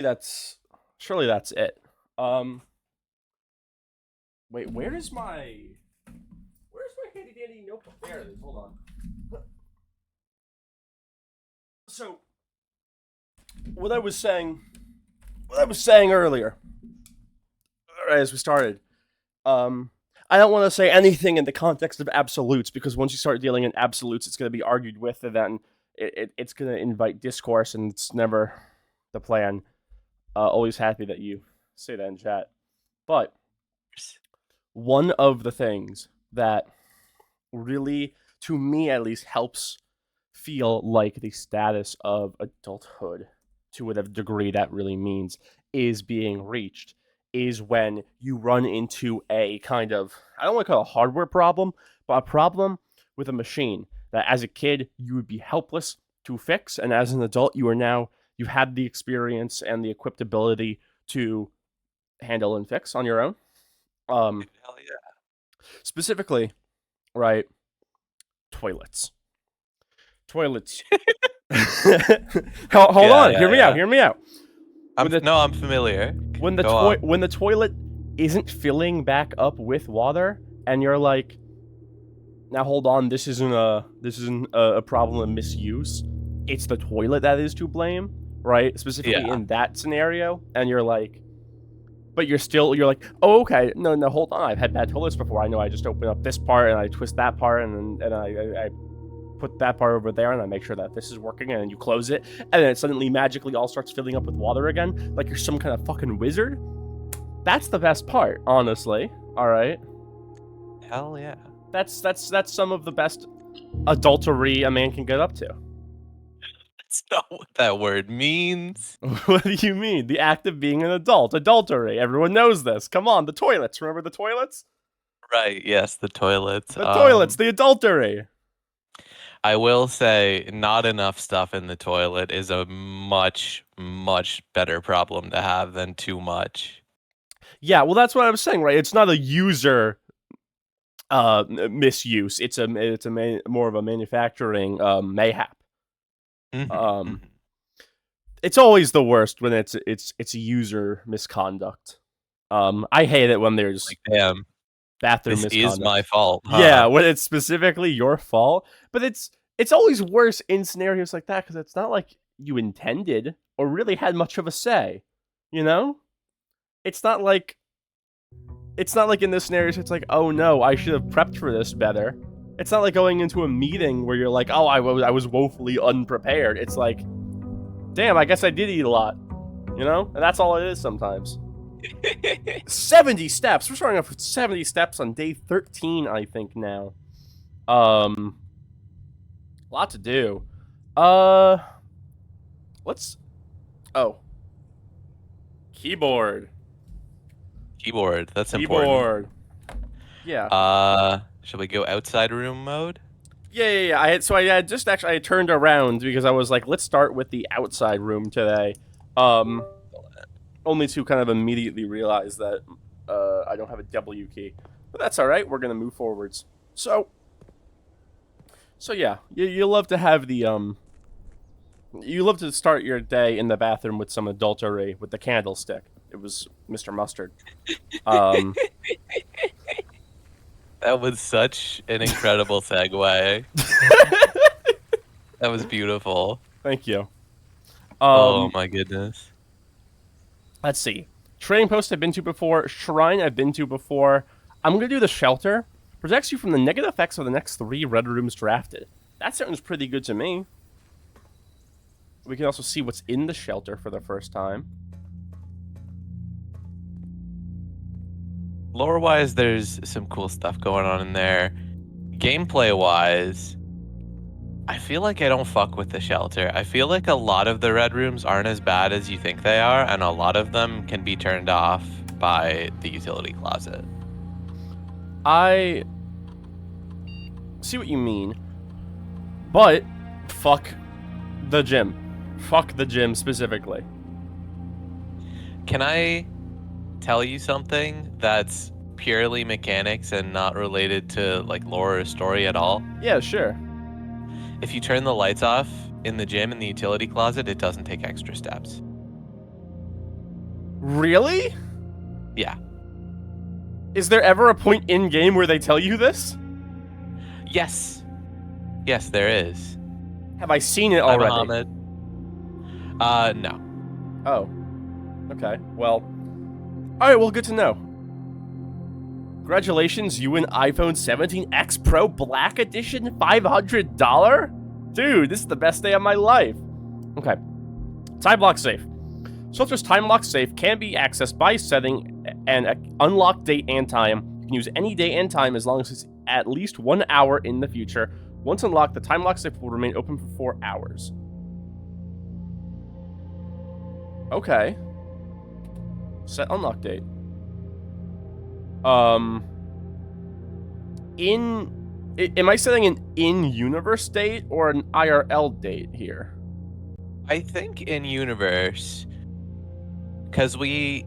That's surely that's it. Um, wait, where's my handy dandy notebook? There it is. Hold on. So what I was saying, earlier, right, as we started, um, I don't want to say anything in the context of absolutes because once you start dealing in absolutes, it's going to be argued with, and then it's going to invite discourse, and it's never the plan. Always happy that you say that in chat, but one of the things that really, to me at least, helps feel like the status of adulthood to whatever degree that really means is being reached is when you run into a kind of, I don't want to call it a hardware problem, but a problem with a machine that as a kid you would be helpless to fix, and as an adult you had the experience and the equipped ability to handle and fix on your own. Hell yeah. Specifically, right, toilets. Toilets. Hold Yeah, on. yeah, yeah. Hear me out. I'm familiar. When Go on. when the toilet isn't filling back up with water, and you're like, now hold on, this isn't a problem of misuse. It's the toilet that is to blame, right? Specifically Yeah. in that scenario, and you're like, but you're like, oh, okay, no, hold on, I've had bad toilets before. I know I just open up this part and I twist that part and I put that part over there and I make sure that this is working, and then you close it, and then it suddenly magically all starts filling up with water again, like you're some kind of fucking wizard. That's the best part, honestly. All right. Hell yeah. That's some of the best adultery a man can get up to. That's not what that word means. What do you mean? The act of being an adult, adultery. Everyone knows this. Come on, the toilets. Remember the toilets? Right, yes, the toilets. The toilets, the adultery. I will say not enough stuff in the toilet is a much, much better problem to have than too much. Yeah, well, that's what I was saying, right? It's not a user misuse. It's more of a manufacturing mayhap. Um, it's always the worst when it's user misconduct. I hate it when there's like, damn, bathroom this misconduct. is my fault. Huh? Yeah, when it's specifically your fault, but it's always worse in scenarios like that because it's not like you intended or really had much of a say. You know, it's not like in this scenario. It's like, oh no, I should have prepped for this better. It's not like going into a meeting where you're like, oh, I was woefully unprepared. It's like, damn, I guess I did eat a lot. You know, and that's all it is sometimes. 70 steps. We're starting off with 70 steps on day 13, I think now. A lot to do. Let's. Oh. Keyboard. That's Keyboard. important. Yeah. Shall we go outside room mode? Yeah. I had just actually I turned around because I was like, let's start with the outside room today. Only to kind of immediately realize that I don't have a W key, but that's all right. We're gonna move forwards. So yeah, you love to have the you love to start your day in the bathroom with some adultery with the candlestick. It was Mr. Mustard. That was such an incredible segue. That was beautiful. Thank you. Oh my goodness. Let's see. Trading post I've been to before. Shrine I've been to before. I'm going to do the shelter. Protects you from the negative effects of the next 3 red rooms drafted. That sounds pretty good to me. We can also see what's in the shelter for the first time. Lore-wise, there's some cool stuff going on in there. Gameplay-wise, I feel like I don't fuck with the shelter. I feel like a lot of the red rooms aren't as bad as you think they are, and a lot of them can be turned off by the utility closet. I see what you mean, but fuck the gym. Fuck the gym specifically. Can I tell you something that's purely mechanics and not related to like lore or story at all? Yeah, sure. If you turn the lights off in the gym in the utility closet, it doesn't take extra steps. Really? Yeah. Is there ever a point in game where they tell you this? Yes. Yes, there is. Have I seen it Hi, already? Mohammed. No. Oh. Okay. Well. Alright, well, good to know. Congratulations, you win iPhone 17X Pro Black Edition $500? Dude, this is the best day of my life. Okay. Time lock safe. Shelter's time lock safe can be accessed by setting an unlock date and time. You can use any date and time as long as it's at least 1 hour in the future. Once unlocked, the time lock safe will remain open for 4 hours. Okay. Set unlock date. Am I setting an in-universe date or an IRL date here? I think in universe, because we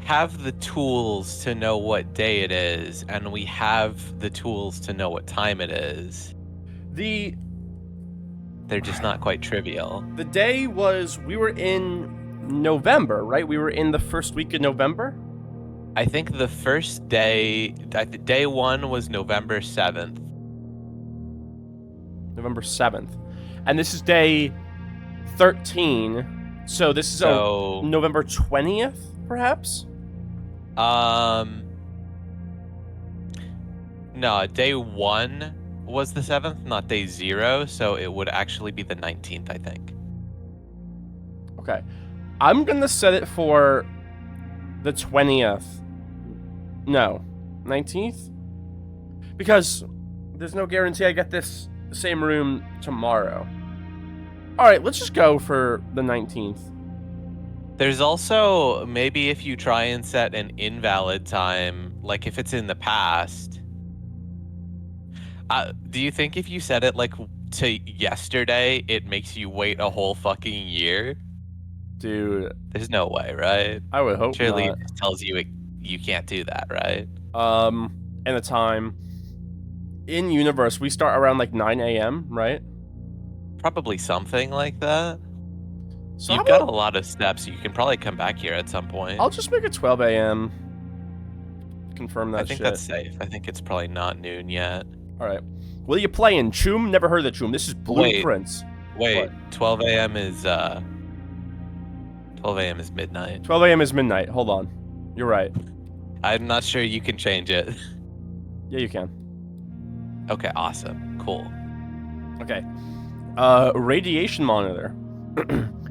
have the tools to know what day it is, and we have the tools to know what time it is. They're just not quite trivial. The day was, we were in November, right? We were in the first week of November? I think the first day, day one was November 7th. November 7th. And this is day 13. So this is November 20th, perhaps? No, day one was the 7th, not day 0, so it would actually be the 19th, I think. Okay. I'm gonna set it for the 20th. No. 19th? Because there's no guarantee I get this same room tomorrow. Alright, let's just go for the 19th. There's also, maybe if you try and set an invalid time, like if it's in the past. Do you think if you set it like to yesterday, it makes you wait a whole fucking year? Dude. There's no way, right? I would hope Surely not. it tells you you can't do that, right? And the time. In universe, we start around like 9 a.m., right? Probably something like that. So You've got a lot of steps. You can probably come back here at some point. I'll just make it 12 a.m. Confirm that I think shit. that's safe. I think it's probably not noon yet. Alright. Will you play in Choom? Never heard of Choom. This is Blueprints. Wait, What? 12 a.m. is 12 a.m. is midnight. 12 a.m. is midnight. Hold on. You're right. I'm not sure you can change it. Yeah, you can. Okay, awesome. Cool. Okay. Radiation monitor.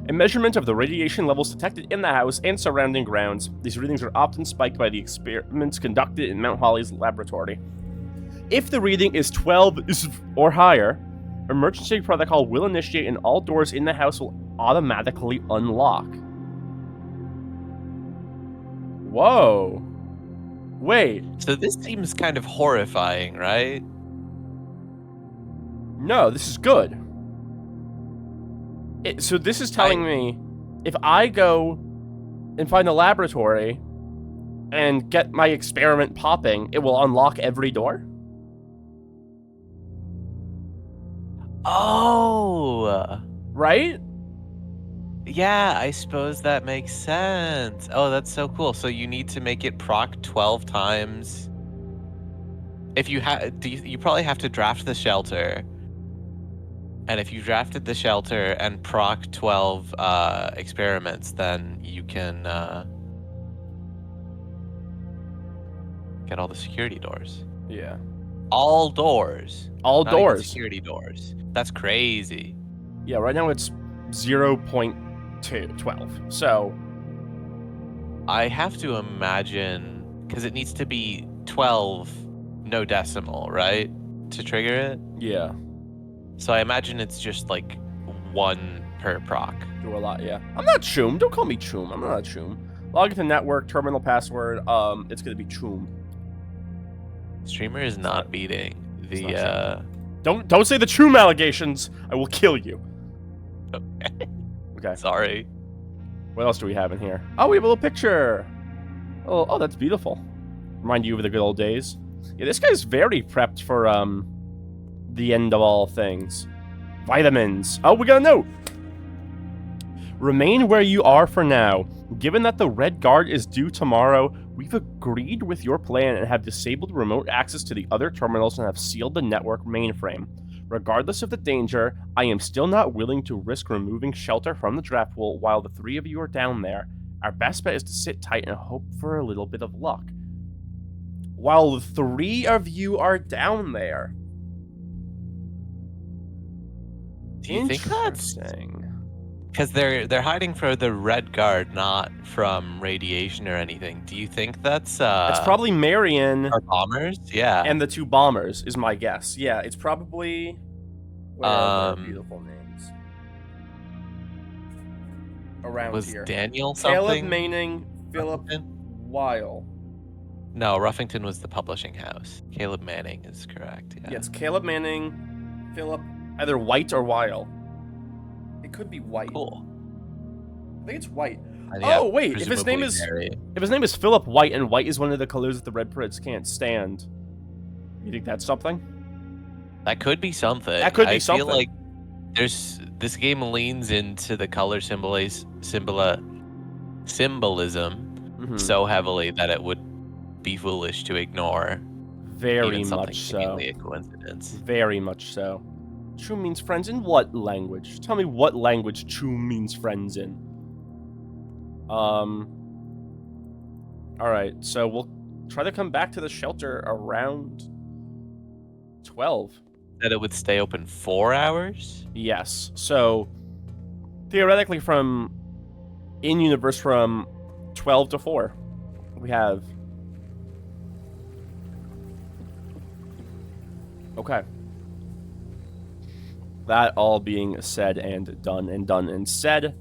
A measurement of the radiation levels detected in the house and surrounding grounds. These readings are often spiked by the experiments conducted in Mount Holly's laboratory. If the reading is 12 or higher, emergency protocol will initiate and all doors in the house will automatically unlock. Whoa. Wait. So this seems kind of horrifying, right? No, this is good. So this is telling me if I go and find a laboratory and get my experiment popping, it will unlock every door? Oh! Right? Yeah, I suppose that makes sense. Oh, that's so cool. So you need to make it proc 12 times. If you you probably have to draft the shelter. And if you drafted the shelter and proc 12 experiments, then you can get all the security doors. Yeah. All doors. All Not even doors. security doors. That's crazy. Yeah, right now it's 0.12. So I have to imagine, because it needs to be 12, no decimal, right? To trigger it? yeah, So I imagine it's just like 1 per proc. do a lot, yeah. I'm not Choom. Don't call me Choom. I'm not Choom. Log into network, terminal password, it's gonna be Choom. Streamer is not beating the Don't say the Choom allegations. I will kill you. Okay. Sorry. What else do we have in here? Oh, we have a little picture. Oh, that's beautiful. Remind you of the good old days. Yeah, this guy's very prepped for the end of all things. Vitamins. Oh, we got a note. Remain where you are for now. Given that the Red Guard is due tomorrow, we've agreed with your plan and have disabled remote access to the other terminals and have sealed the network mainframe. Regardless of the danger, I am still not willing to risk removing Shelter from the draft pool while the three of you are down there. Our best bet is to sit tight and hope for a little bit of luck. While the three of you are down there. Do you think that's Interesting. because they're hiding for the Red Guard, not from radiation or anything? Do you think that's It's probably Marion our bombers? Yeah. and the two bombers, is my guess. Yeah, it's probably... Where are their beautiful names? Around was here. Daniel Caleb something? Manning, Philip Ruffington? Weil. No, Ruffington was the publishing house. Caleb Manning is correct. Yeah. Yeah, it's Caleb Manning, Philip, either White or Weil. It could be White. Cool. I think it's White. Yeah, Oh wait, if his name presumably Mary. is Philip White and White is one of the colors that the Red Preds can't stand, you think that's something? That could be something. That could be I something. feel like this game leans into the color symbolism Mhm. so heavily that it would be foolish to ignore Very even something much so. seemingly a coincidence. Very much so. True means friends in what language? Tell me what language true means friends in. Alright, so we'll try to come back to the shelter around 12. That it would stay open 4 hours? Yes. So theoretically from in-universe from 12 to 4. We have... Okay. That all being said and done and said,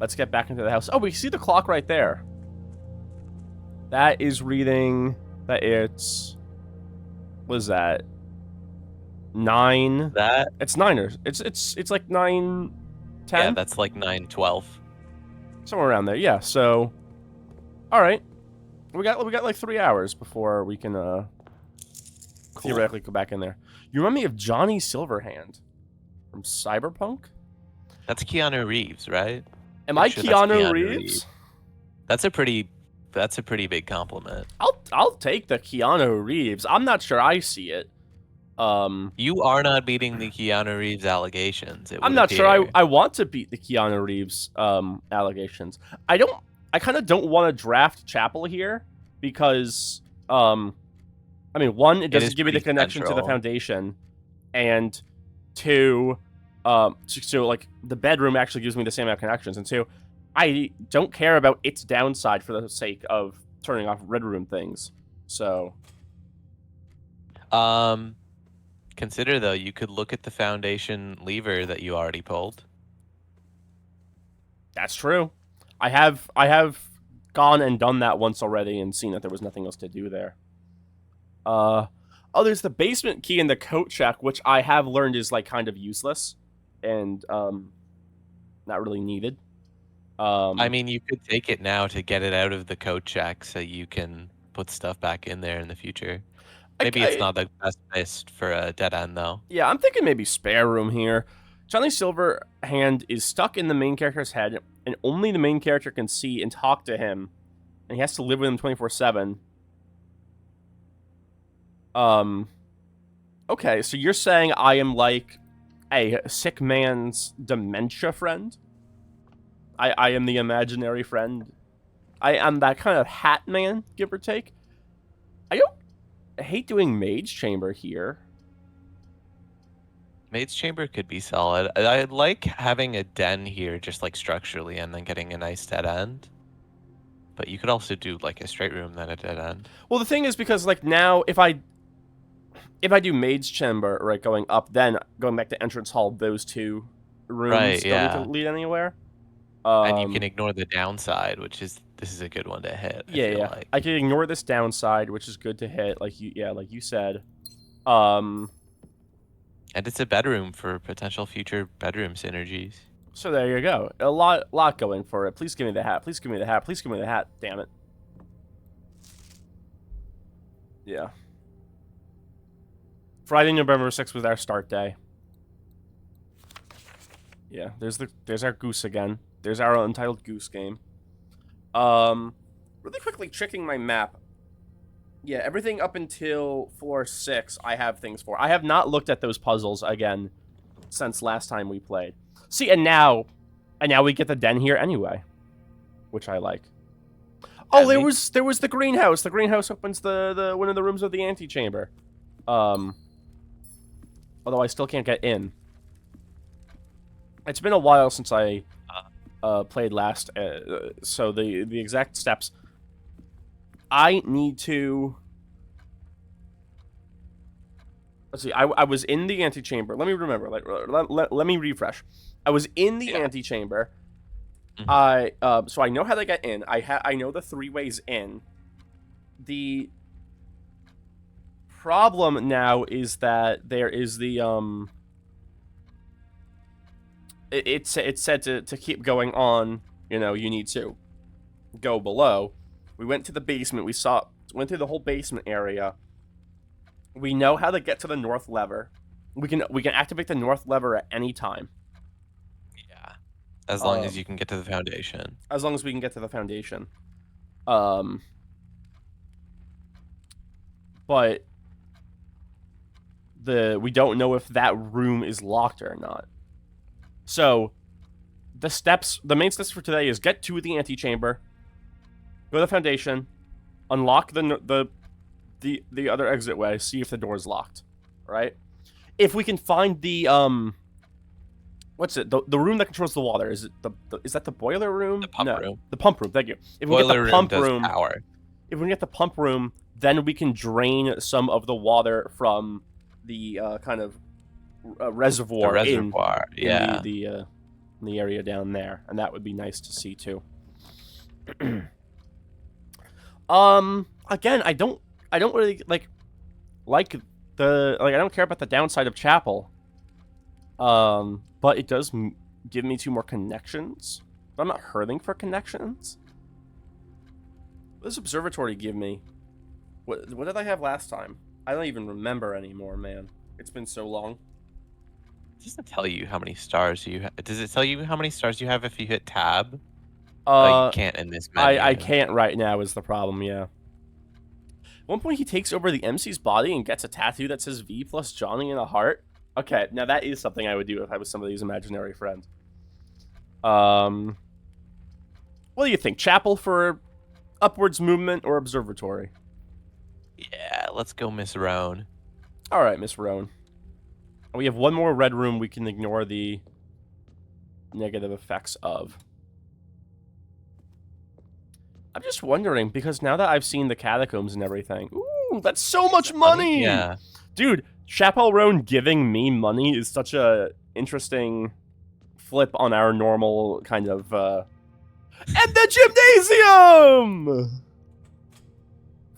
let's get back into the house. Oh, we see the clock right there. That is reading that it's... What is that? 9. That It's 9 or it's like 9, 10. yeah, that's like 9:12. Somewhere around there. Yeah. So, all right, we got like 3 hours before we can theoretically go back in there. You remind me of Johnny Silverhand from Cyberpunk. That's Keanu Reeves, right? Am I'm I sure that's Keanu Keanu Reeves? Reeves. That's a pretty big compliment. I'll take the Keanu Reeves. I'm not sure I see it. You are not beating the Keanu Reeves allegations. I'm not sure I want to beat the Keanu Reeves allegations. I kind of don't want to draft Chapel here because I mean, one, it doesn't is give me the pretty connection to the central. Foundation, and two, so like the bedroom actually gives me the same amount of connections, and two, I don't care about its downside for the sake of turning off Red Room things. So Consider though, you could look at the Foundation lever that you already pulled. that's true. I have gone and done that once already and seen that there was nothing else to do there. Oh, there's the basement key and the coat check, which I have learned is like kind of useless and not really needed. I mean, you could take it now to get it out of the code check so you can put stuff back in there in the future. Maybe it's not the best place for a dead end, though. Yeah, I'm thinking maybe spare room here. Johnny Silverhand is stuck in the main character's head, and only the main character can see and talk to him, and he has to live with him 24/7. Okay, so you're saying I am like a sick man's dementia friend? I am the imaginary friend. I am that kind of hat man, give or take. I hate doing Mage Chamber here. Maid's Chamber could be solid. I like having a den here, just like structurally, and then getting a nice dead end. But you could also do like a straight room, then a dead end. Well, the thing is, because like now, if I do Maid's Chamber, right, going up, then going back to Entrance Hall, those two rooms Right, don't yeah. need to lead anywhere. And you can ignore the downside, which is this is a good one to hit. I feel Yeah. like. I can ignore this downside, which is good to hit, like you said. And it's a bedroom for potential future bedroom synergies. So there you go. A lot going for it. Please give me the hat. Please give me the hat. Please give me the hat. Damn it. Yeah. Friday, November 6th was our start day. Yeah, there's our goose again. There's our Untitled Goose Game. Really quickly checking my map. Yeah, everything up until floor 6 I have things for. I have not looked at those puzzles again since last time we played. See, and now we get the den here anyway, which I like. Oh, there was the greenhouse. The greenhouse opens the one of the rooms of the antechamber. Although I still can't get in. It's been a while since I played last, so the exact steps. I need to. Let's see. I was in the antechamber. Let me remember. Let me refresh. I was in the antechamber. Mhm. So I know how to get in. I know the 3 ways in. The problem now is that there is the It's said to keep going on. You know, you need to go below. We went to the basement. Went through the whole basement area. We know how to get to the north lever. We can activate the north lever at any time. Yeah. As long as you can get to the foundation. As long as we can get to the foundation. But we don't know if that room is locked or not. So the main steps for today is get to the antechamber, go to the foundation, unlock the other exit way, see if the door is locked. Right? If we can find the what's it? The room that controls the water. Is that the boiler room? The pump room. The pump room. Thank you. If we Boiler get the room pump does room, power. if we can get the pump room, then we can drain some of the water from the kind of reservoir, The reservoir. in the area down there, and that would be nice to see too. Again, I don't really like I don't care about the downside of Chapel. But it does give me 2 more connections. But I'm not hurting for connections. What does Observatory give me? What did I have last time? I don't even remember anymore, man. It's been so long. It doesn't tell you how many stars you have. Does it tell you how many stars you have if you hit tab? You can't in this menu. I can't right now is the problem, yeah. At one point he takes over the MC's body and gets a tattoo that says V plus Johnny and a heart. Okay, now that is something I would do if I was somebody's imaginary friend. What do you think? Chapel for upwards movement or Observatory? Yeah, let's go Miss Roan. Alright, Miss Roan. We have 1 more red room we can ignore the negative effects of. I'm just wondering, because now that I've seen the catacombs and everything... Ooh, that's so much money! Yeah. Dude, Chapel Roan giving me money is such a interesting flip on our normal kind of, And the gymnasium!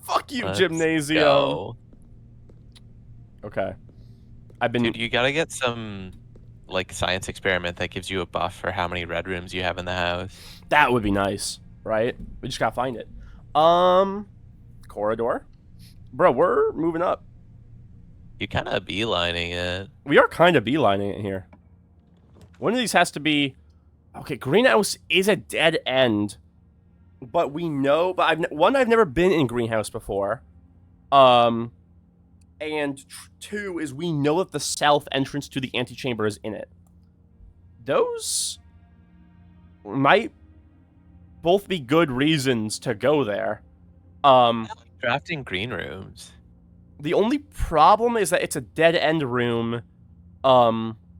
Fuck you, gymnasium! Go. Okay. I've been... Dude, you gotta get some, like, science experiment that gives you a buff for how many red rooms you have in the house. That would be nice, right? We just gotta find it. Corridor? Bro, we're moving up. You kind of beelining it. We are kind of beelining it here. One of these has to be... Okay, Greenhouse is a dead end. But we know... But I've never been in Greenhouse before. And 2 is we know that the south entrance to the antechamber is in it. Those might both be good reasons to go there. Drafting green rooms. The only problem is that it's a dead end room,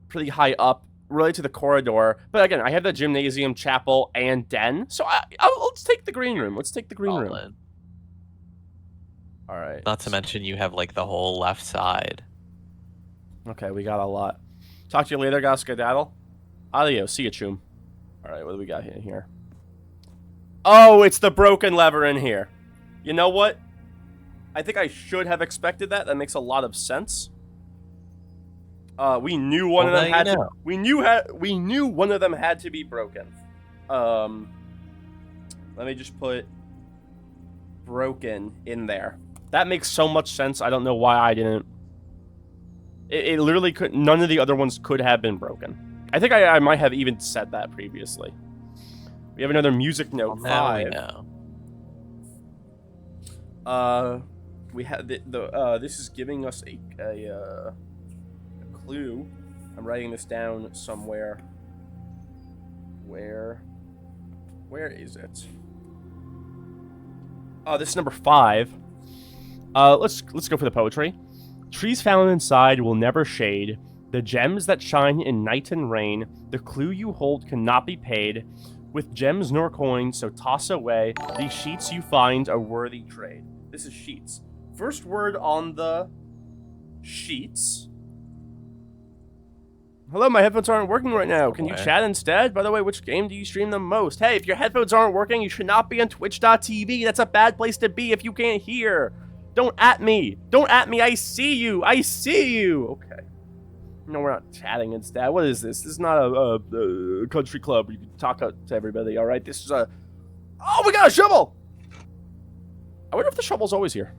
pretty high up, related to the corridor. But again, I have the gymnasium, chapel, and den, so let's take the green room. Let's take the green room. All right. Not to mention you have like the whole left side. Okay, we got a lot. Talk to you later, guys. Skedaddle. Adios. See you, Choom. All right, what do we got in here? Oh, it's the broken lever in here. You know what? I think I should have expected that. That makes a lot of sense. We knew one of them had to. We knew one of them had to be broken. Let me just put broken in there. That makes so much sense. I don't know why I didn't. It literally could. None of the other ones could have been broken. I think I might have even said that previously. We have another music note. Well, now we 5. know. We had this is giving us a clue. I'm writing this down somewhere. Where is it? Oh, this is number 5. Let's go for the poetry. Trees found inside will never shade. The gems that shine in night and rain. The clue you hold cannot be paid with gems nor coins, so toss away. These sheets you find a worthy trade. This is sheets. First word on the sheets. Hello, my headphones aren't working right now. Can you chat instead? By the way, which game do you stream the most? Hey, if your headphones aren't working, you should not be on twitch.tv. That's a bad place to be if you can't hear. Don't at me. Don't at me. I see you. I see you. Okay. No, we're not chatting instead. What is this? This is not a country club where you can talk to everybody, all right? This is a... Oh, we got a shovel! I wonder if the shovel's always here.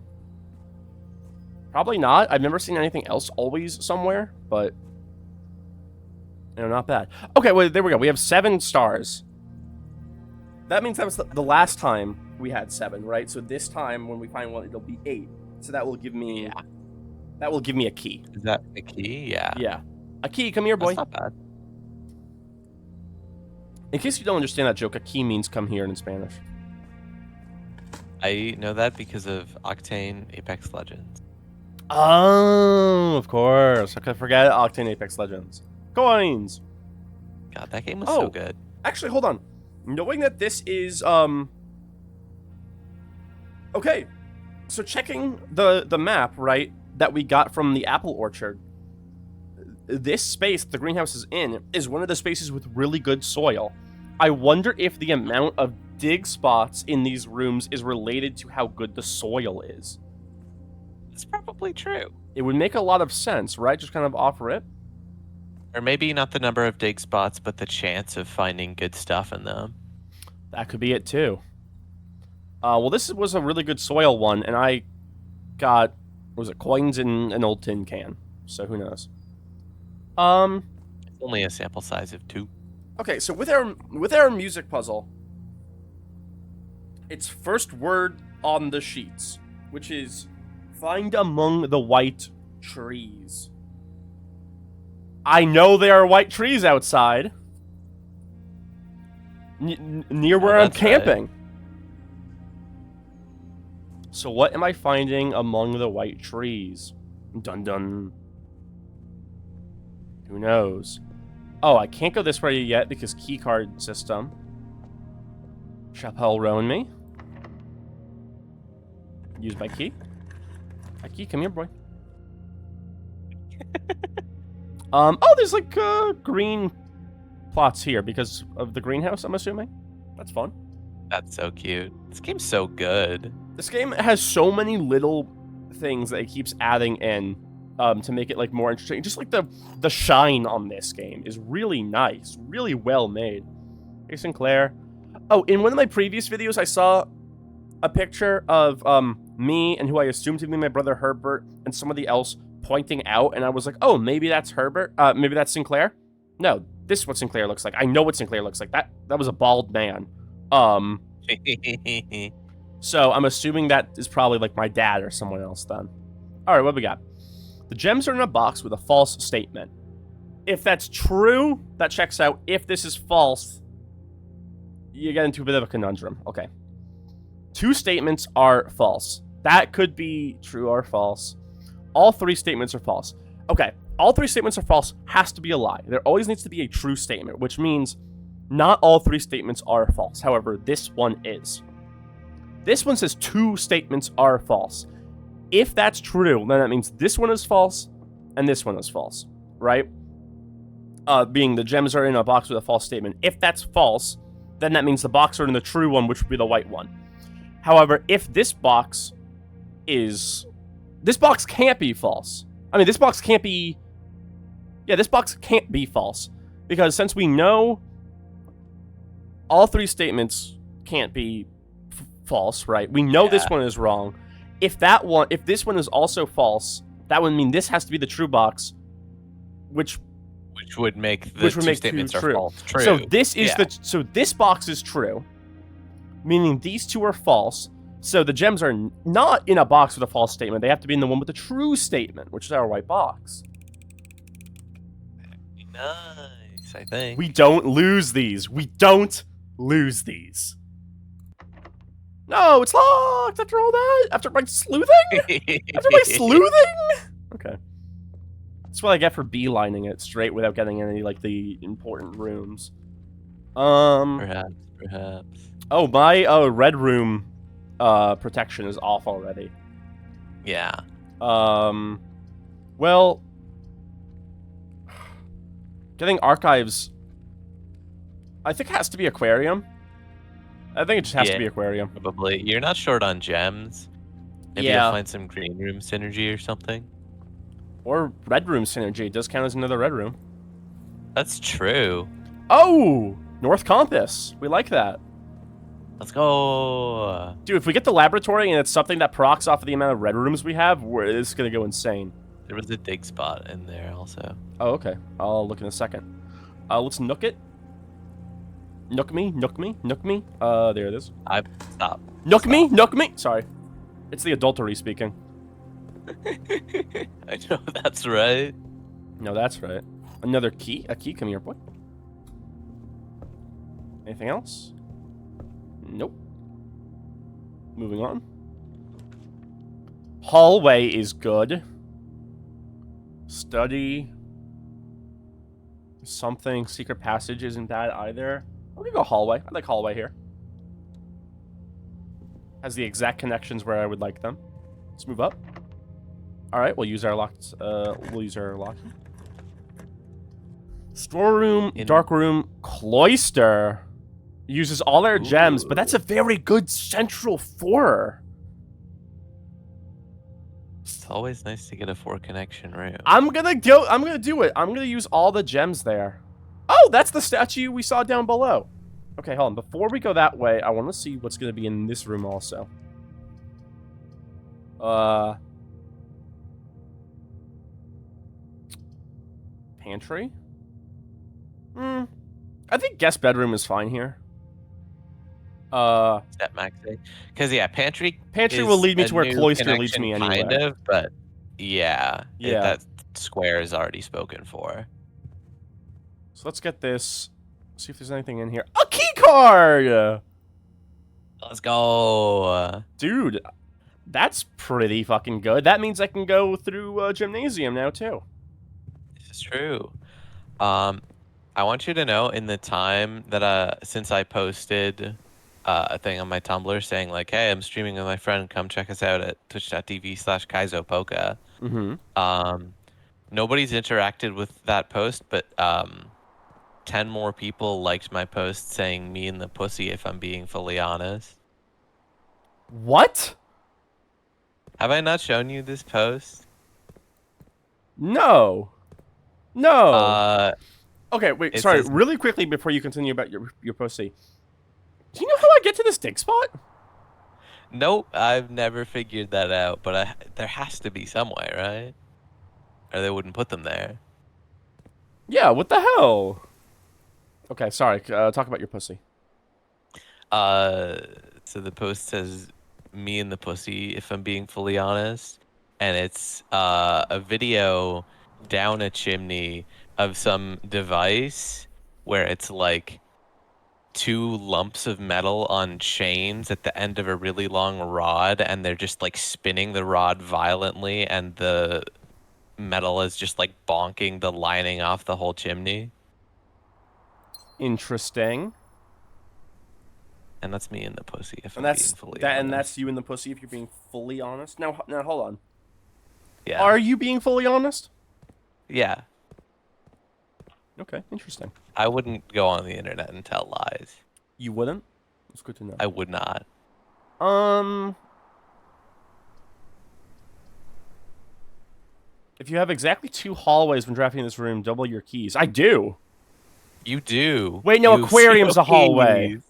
Probably not. I've never seen anything else always somewhere, but... You know, not bad. Okay, well, there we go. We have 7 stars. That means that was the last time we had 7, right? So this time, when we find one, it'll be 8. So that will give me... Yeah. That will give me a key. Is that a key? Yeah. Yeah. A key, come here, boy. That's not bad. In case you don't understand that joke, a key means come here in Spanish. I know that because of Octane Apex Legends. Oh, of course. I could forget Octane Apex Legends. Coins! God, that game was so good. Actually, hold on. Knowing that this is, Okay. So checking the map, right, that we got from the apple orchard, this space the greenhouse is in is one of the spaces with really good soil. I wonder if the amount of dig spots in these rooms is related to how good the soil is. It's probably true. It would make a lot of sense, right? Just kind of off rip. Or maybe not the number of dig spots, but the chance of finding good stuff in them. That could be it too. Well, this was a really good soil one, and I got, what was it, coins in an old tin can. So who knows? It's only a sample size of 2. Okay, so with our music puzzle, it's first word on the sheets, which is find among the white trees. I know there are white trees outside. Near where I'm camping. Right. So what am I finding among the white trees? Dun dun. Who knows? Oh, I can't go this way yet because keycard system. Chappelle rowing me. Use my key. My key, come here, boy. Oh, there's like green plots here because of the greenhouse, I'm assuming. That's fun. That's so cute. This game's so good. This game has so many little things that it keeps adding in to make it like more interesting. Just like the shine on this game is really nice, really well made. Hey, Sinclair. Oh, in one of my previous videos, I saw a picture of me and who I assumed to be my brother Herbert and somebody else pointing out, and I was like, oh, maybe that's Herbert. Maybe that's Sinclair. No, this is what Sinclair looks like. I know what Sinclair looks like. That was a bald man. So I'm assuming that is probably like my dad or someone else then. All right, what we got? The gems are in a box with a false statement. If that's true, that checks out. If this is false, you get into a bit of a conundrum. Okay. 2 statements are false. That could be true or false. All 3 statements are false. Okay, all 3 statements are false has to be a lie. There always needs to be a true statement, which means not all 3 statements are false. However, this one is. This one says 2 statements are false. If that's true, then that means this one is false and this one is false, right? Being the gems are in a box with a false statement. If that's false, then that means the box are in the true one, which would be the white one. However, if this box is... This box can't be false. I mean, this box can't be... Yeah, this box can't be false. Because since we know all 3 statements can't be false, right? We know this one is wrong. If this one is also false, that would mean this has to be the true box, which Which would make the which would two make statements two are true. false true. So this is Yeah. so this box is true, meaning these two are false. So the gems are not in a box with a false statement. They have to be in the one with the true statement, which is our white box. Nice, I think. We don't lose these. We don't lose these. No, it's locked after all that. After my sleuthing? After my sleuthing? Okay. That's what I get for beelining it straight without getting any, like, the important rooms. Perhaps. Oh, my red room protection is off already. Yeah. Well, getting archives, I think it has to be aquarium. I think it just has to Yeah. be aquarium. Probably. You're not short on gems. Maybe Yeah. you'll find some green room synergy or something. Or red room synergy. It does count as another red room. That's true. Oh! North Compass. We like that. Let's go. Dude, if we get the laboratory and it's something that procs off of the amount of red rooms we have, it's going to go insane. There was a dig spot in there also. Oh, okay. I'll look in a second. Let's nook it. Nook me, nook me, nook me. There it is. Stop. Nook me, nook me. Sorry. It's the adultery speaking. I know that's right. No, that's right. Another key? A key? Come here, boy. Anything else? Nope. Moving on. Hallway is good. Study. Something. Secret passage isn't bad either. I'm gonna go hallway. I like hallway here. Has the exact connections where I would like them. Let's move up. Alright, we'll use our locked, lock. Storeroom, dark room, cloister. Uses all our gems, but that's a very good central four. It's always nice to get a 4 connection room. I'm gonna do it. I'm gonna use all the gems there. Oh, that's the statue we saw down below. Okay, hold on. Before we go that way, I want to see what's gonna be in this room also. Pantry? I think guest bedroom is fine here. Step maxing. Because, yeah, pantry will lead me is to where a new cloister leads me connection, anyway. Kind of, but yeah. Yeah. That square is already spoken for. So let's get this. See if there's anything in here. A key card! Let's go. Dude, that's pretty fucking good. That means I can go through gymnasium now, too. This is true. I want you to know in the time that since I posted a thing on my Tumblr saying like, hey, I'm streaming with my friend, come check us out at twitch.tv/KaizoPoka. Mm-hmm. Nobody's interacted with that post, but 10 more people liked my post saying me and the pussy, if I'm being fully honest. What? Have I not shown you this post? No. No. Okay, wait, it sorry, says- really quickly before you continue about your pussy. Do you know how I get to this dig spot? Nope, I've never figured that out, but there has to be some way, right? Or they wouldn't put them there. Yeah, what the hell? Okay, sorry, talk about your pussy. So the post says me and the pussy, if I'm being fully honest, and it's a video down a chimney of some device where it's like 2 lumps of metal on chains at the end of a really long rod, and they're just like spinning the rod violently, and the metal is just like bonking the lining off the whole chimney. Interesting. And that's me and the pussy, if And I'm that's being fully that, honest. and that's you and the pussy. If you're being fully honest. Now hold on. Yeah. Are you being fully honest? Yeah. Okay, interesting. I wouldn't go on the internet and tell lies. You wouldn't? It's good to know. I would not. If you have exactly 2 hallways when drafting this room, double your keys. I do. You do. Wait, no, You aquarium's a hallway. please.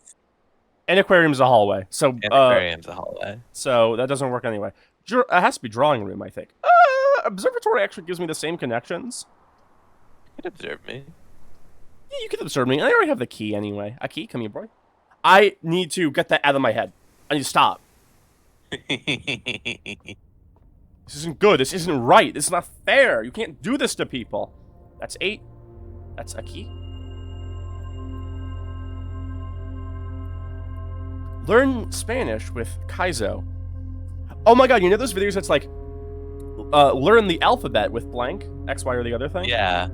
An aquarium's a hallway. So And aquarium's a hallway. so that doesn't work anyway. It has to be drawing room, I think. Observatory actually gives me the same connections. You can observe me. Yeah, you can observe me. I already have the key anyway. A key? Come here, boy. I need to get that out of my head. I need to stop. This isn't good. This isn't right. This is not fair. You can't do this to people. That's 8. That's a key. Learn Spanish with Kaizo. Oh my god, you know those videos that's like, learn the alphabet with blank? X, Y, or the other thing? Yeah.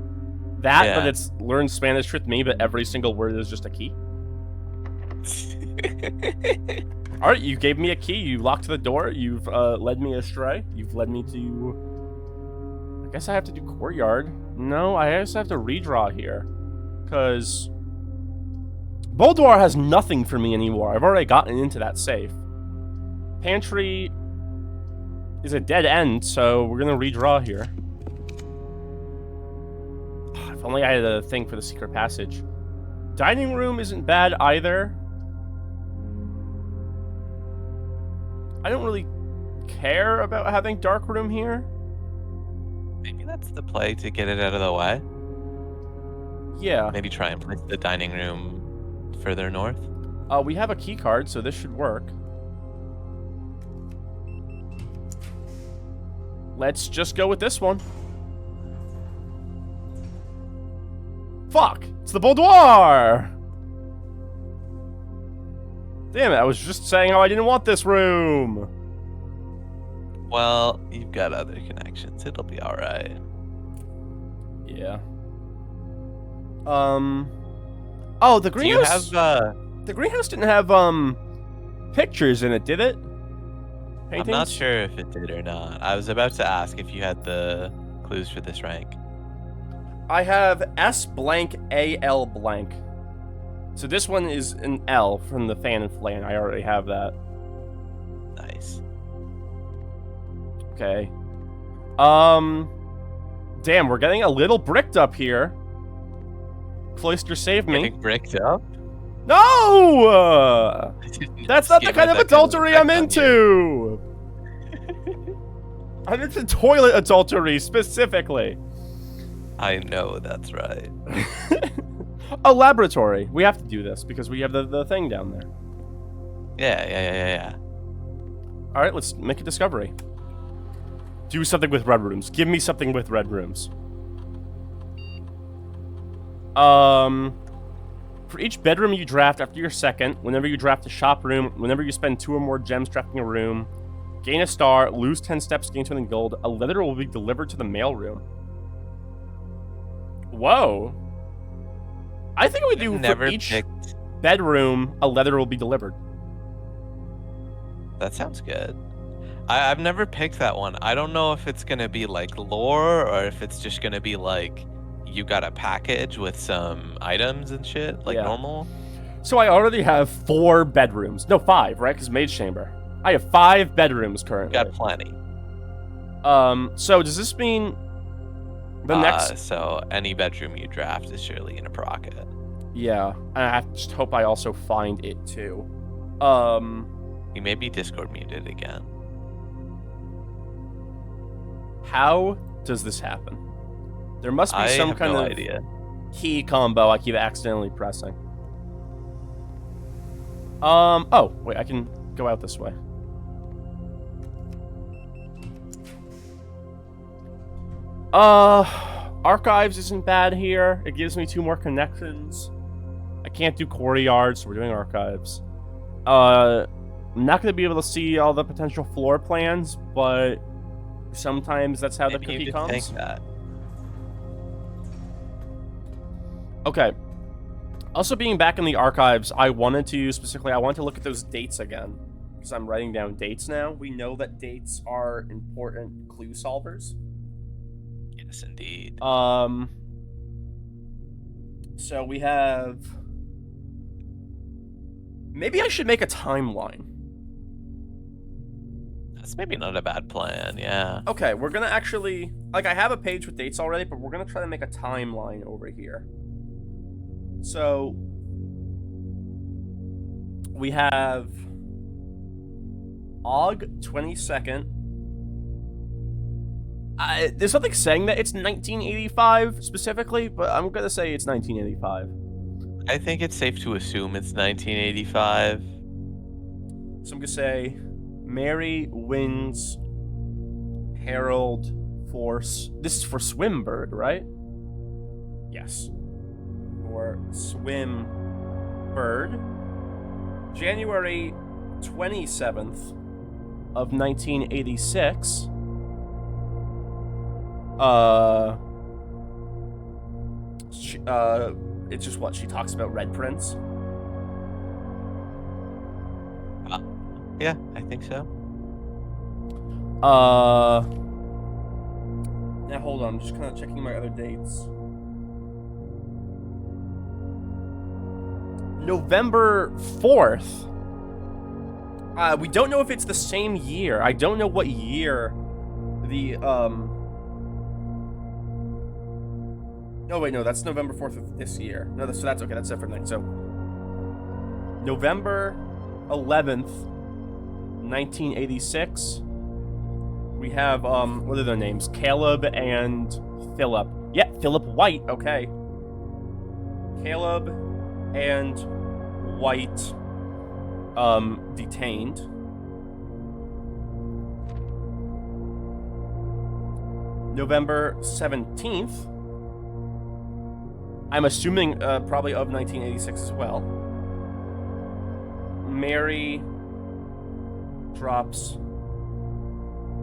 That, Yeah. but it's learn Spanish with me, but every single word is just a key. Alright, you gave me a key, you locked the door, you've led me astray, you've led me to... I guess I have to do courtyard. No, I guess I have to redraw here. Because... Bolduar has nothing for me anymore. I've already gotten into that safe. Pantry is a dead end, so we're gonna redraw here. If only I had a thing for the secret passage. Dining room isn't bad either. I don't really care about having dark room here. Maybe that's the play to get it out of the way. Yeah. Maybe try and place the dining room further north. We have a key card, so this should work. Let's just go with this one. Fuck! It's the boudoir! Damn it, I was just saying how I didn't want this room! Well, you've got other connections. It'll be alright. Yeah. Oh, the Do you greenhouse... have, The greenhouse didn't have, pictures in it, did it? I'm not sure if it did or not. I was about to ask if you had the clues for this rank. I have S blank AL blank. So this one is an L from the fan and flan. I already have that. Nice. Okay. Damn, we're getting a little bricked up here. Cloister saved me. Getting bricked up? No! That's not the kind of adultery I'm effect on you. into! I'm into toilet adultery, specifically. I know that's right. A laboratory. We have to do this, because we have the thing down there. Yeah. Alright, let's make a discovery. Do something with red rooms. Give me something with red rooms. For each bedroom you draft after your second, whenever you draft a shop room, whenever you spend 2 or more gems drafting a room, gain a star, lose 10 steps, gain 20 gold, a letter will be delivered to the mail room. Whoa. I think we do for each bedroom, a letter will be delivered. That sounds good. I've never picked that one. I don't know if it's going to be like lore or if it's just going to be like you got a package with some items and shit, like normal. So I already have 4 bedrooms. No, 5, right? Because Mage Chamber. I have 5 bedrooms currently. Got plenty. So does this mean the next... So any bedroom you draft is surely going to proc it. Yeah, and I have to just hope I also find it too. You may be Discord muted again. How does this happen? There must be some kind of idea. Key combo I keep accidentally pressing. Oh, wait, I can go out this way. Archives isn't bad here. It gives me 2 more connections. I can't do courtyard, so we're doing archives. I'm not going to be able to see all the potential floor plans, but sometimes that's how the cookie comes. Think that. Okay. Also, being back in the archives, I wanted to look at those dates again. Because I'm writing down dates now. We know that dates are important clue solvers. Yes, indeed. So we have... Maybe I should make a timeline. That's maybe not a bad plan, yeah. Okay, we're gonna actually... Like, I have a page with dates already, but we're gonna try to make a timeline over here. So... We have... Aug 22nd. There's something saying that it's 1985 specifically, but I'm gonna say it's 1985. I think it's safe to assume it's 1985. So I'm gonna say Mary wins Harold Force. This is for Swimbird, right? Yes. For Swimbird. January 27th of 1986. It's just what she talks about Red Prince. Yeah, I think so. Now hold on, I'm just kind of checking my other dates. November 4th. We don't know if it's the same year. I don't know what year the Oh wait, no, that's November 4th of this year. No, so that's okay. That's a different thing. So November 11th, 1986. We have what are their names? Caleb and Philip. Yeah, Philip White. Okay. Caleb and White detained. November 17th. I'm assuming probably of 1986 as well. Mary drops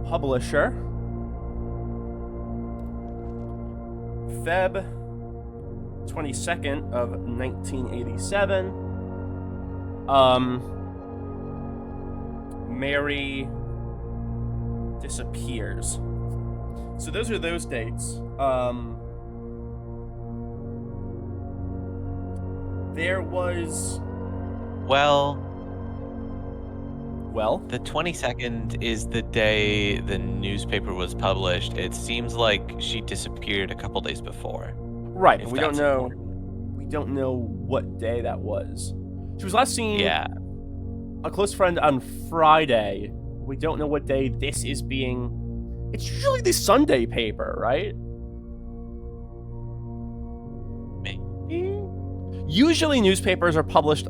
publisher. Feb 22nd of 1987. Mary disappears. So those are those dates. There was... Well, the 22nd is the day the newspaper was published. It seems like she disappeared a couple days before. Right, but we don't know. Important. We don't know what day that was. She was last seen. Yeah. A close friend on Friday. We don't know what day this is being. It's usually the Sunday paper, right? Maybe. Usually newspapers are published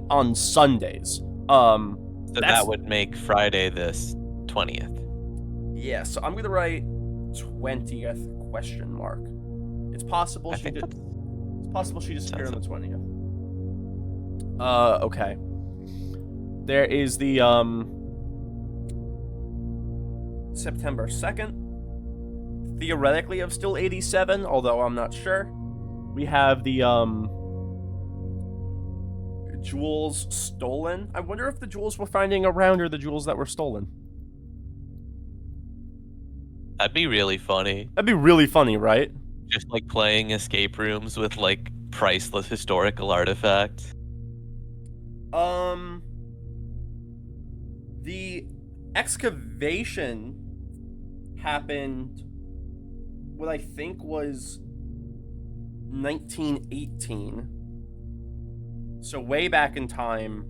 on Sundays. So that would make Friday this 20th. Yeah, so I'm gonna write 20th question mark. It's possible she did. It's possible she disappeared on the 20th. Okay. There is the September 2nd. Theoretically of still 87, although I'm not sure. We have the jewels stolen. I wonder if the jewels we're finding around are the jewels that were stolen. That'd be really funny. That'd be really funny, right? Just like playing escape rooms with like priceless historical artifacts. The excavation happened what I think was 1918. So way back in time,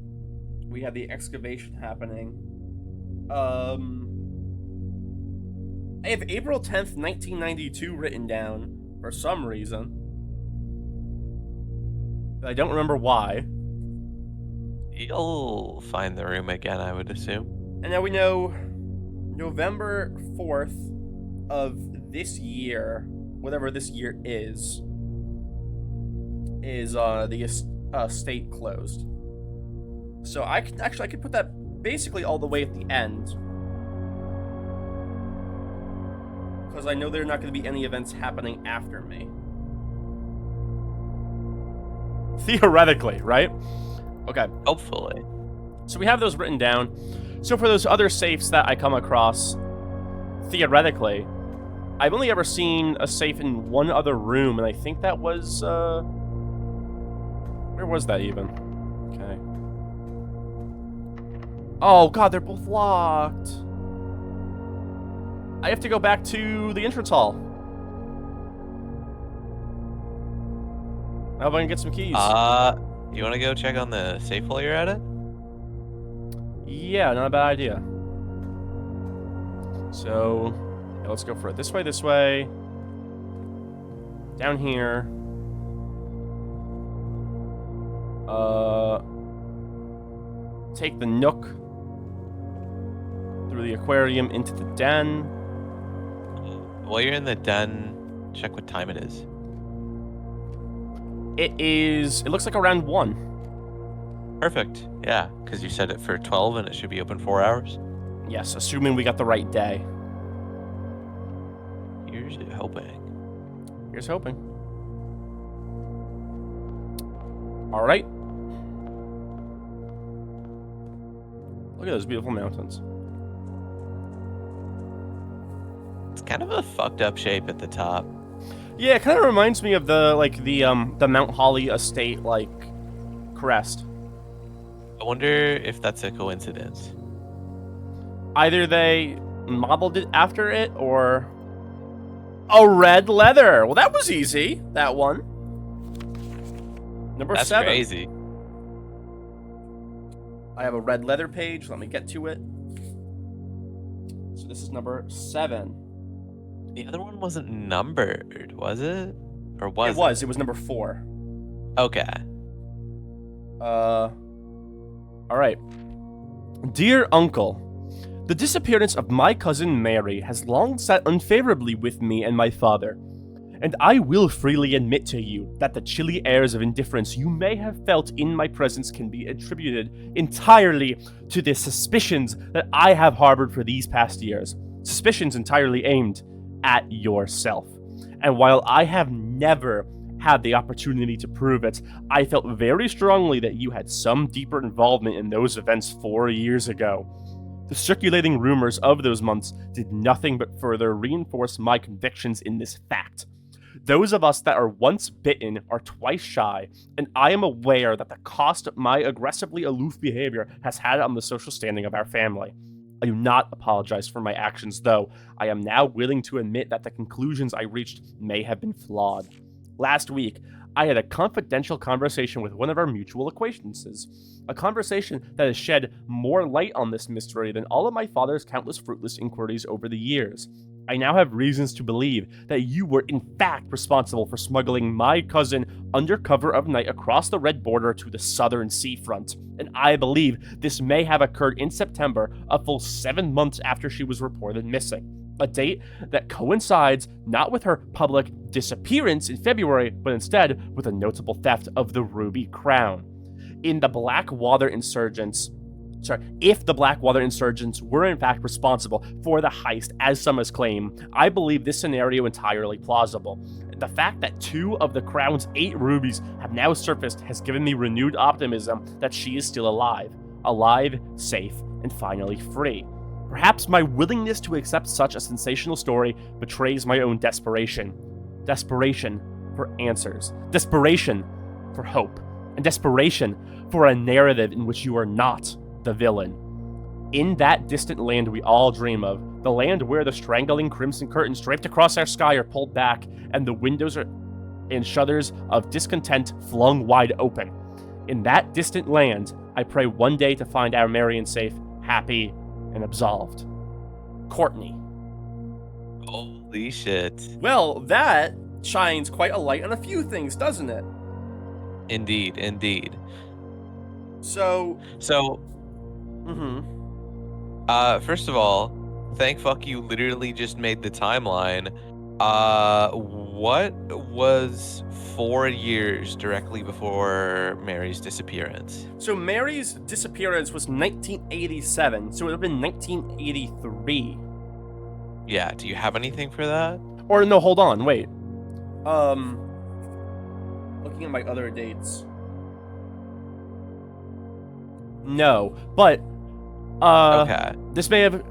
we had the excavation happening. I have April 10th, 1992 written down for some reason. But I don't remember why. You'll find the room again, I would assume. And now we know November 4th of this year, whatever this year is the estate closed. So I could put that basically all the way at the end. Because I know there are not going to be any events happening after me. Theoretically, right? Okay. Hopefully. So we have those written down. So for those other safes that I come across, theoretically, I've only ever seen a safe in one other room, and I think that was, where was that even? Okay. Oh god, they're both locked. I have to go back to the entrance hall. I hope I can get some keys. You want to go check on the safe while you're at it? Yeah, not a bad idea. So, Okay, let's go for it. This way. Down here. Take the Nook through the aquarium into the den. While you're in the den, check what time it is. It looks like around 1. Perfect. Yeah, because you set it for 12 and it should be open 4 hours. Yes, assuming we got the right day. Here's hoping. Here's hoping. All right. Look at those beautiful mountains. It's kind of a fucked up shape at the top. Yeah, it kind of reminds me of the Mount Holly estate crest. I wonder if that's a coincidence. Either they modeled it after it or a red leather. Well, that was easy. That one. Number That's 7. crazy. I have a red leather page. Let me get to it. So this is number 7. The other one wasn't numbered, was it? Or was It was. It was number 4. Okay. All right. Dear Uncle, the disappearance of my cousin Mary has long sat unfavorably with me and my father, and I will freely admit to you that the chilly airs of indifference you may have felt in my presence can be attributed entirely to the suspicions that I have harbored for these past years. Suspicions entirely aimed at yourself. And while I have never had the opportunity to prove it, I felt very strongly that you had some deeper involvement in those events 4 years ago. The circulating rumors of those months did nothing but further reinforce my convictions in this fact. Those of us that are once bitten are twice shy, and I am aware that the cost my aggressively aloof behavior has had on the social standing of our family. I do not apologize for my actions, though I am now willing to admit that the conclusions I reached may have been flawed. Last week, I had a confidential conversation with one of our mutual acquaintances. A conversation that has shed more light on this mystery than all of my father's countless fruitless inquiries over the years. I now have reasons to believe that you were in fact responsible for smuggling my cousin under cover of night across the Red Border to the southern seafront, and I believe this may have occurred in September, a full 7 months after she was reported missing. A date that coincides not with her public disappearance in February, but instead with a notable theft of the Ruby Crown. If the Blackwater insurgents were in fact responsible for the heist, as some has claimed, I believe this scenario entirely plausible. The fact that 2 of the Crown's 8 rubies have now surfaced has given me renewed optimism that she is still alive, safe, and finally free. Perhaps my willingness to accept such a sensational story betrays my own desperation. Desperation for answers. Desperation for hope. And desperation for a narrative in which you are not the villain. In that distant land we all dream of, the land where the strangling crimson curtains draped across our sky are pulled back, and the windows and shutters of discontent flung wide open. In that distant land, I pray one day to find our Marion safe, happy, and absolved. Courtney. Holy shit. Well, that shines quite a light on a few things, doesn't it? Indeed, indeed. So, first of all, thank fuck you literally just made the timeline. What was 4 years directly before Mary's disappearance? So Mary's disappearance was 1987, so it would have been 1983. Yeah, do you have anything for that? Or no, hold on, wait. Looking at my other dates. No, but Okay. this may have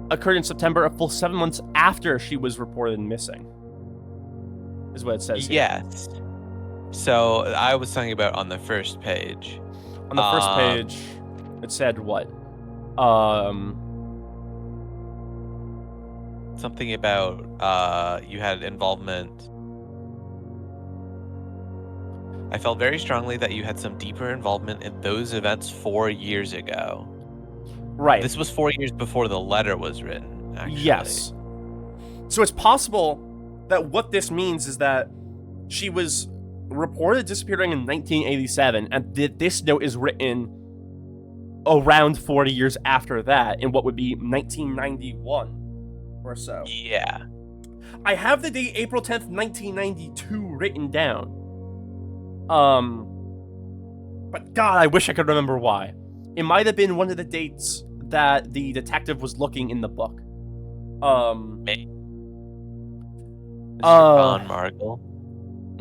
occurred in September, a full 7 months after she was reported missing. Is what it says here. Yes. So I was talking about on the first page. On the first page, it said what? Something about you had involvement. I felt very strongly that you had some deeper involvement in those events 4 years ago. Right. This was 4 years before the letter was written, actually. Yes. So it's possible that what this means is that she was reported disappearing in 1987, and this note is written around 40 years after that, in what would be 1991 or so. Yeah. I have the date April 10th, 1992 written down. But God, I wish I could remember why. It might have been one of the dates that the detective was looking in the book. Mr. Von Margle.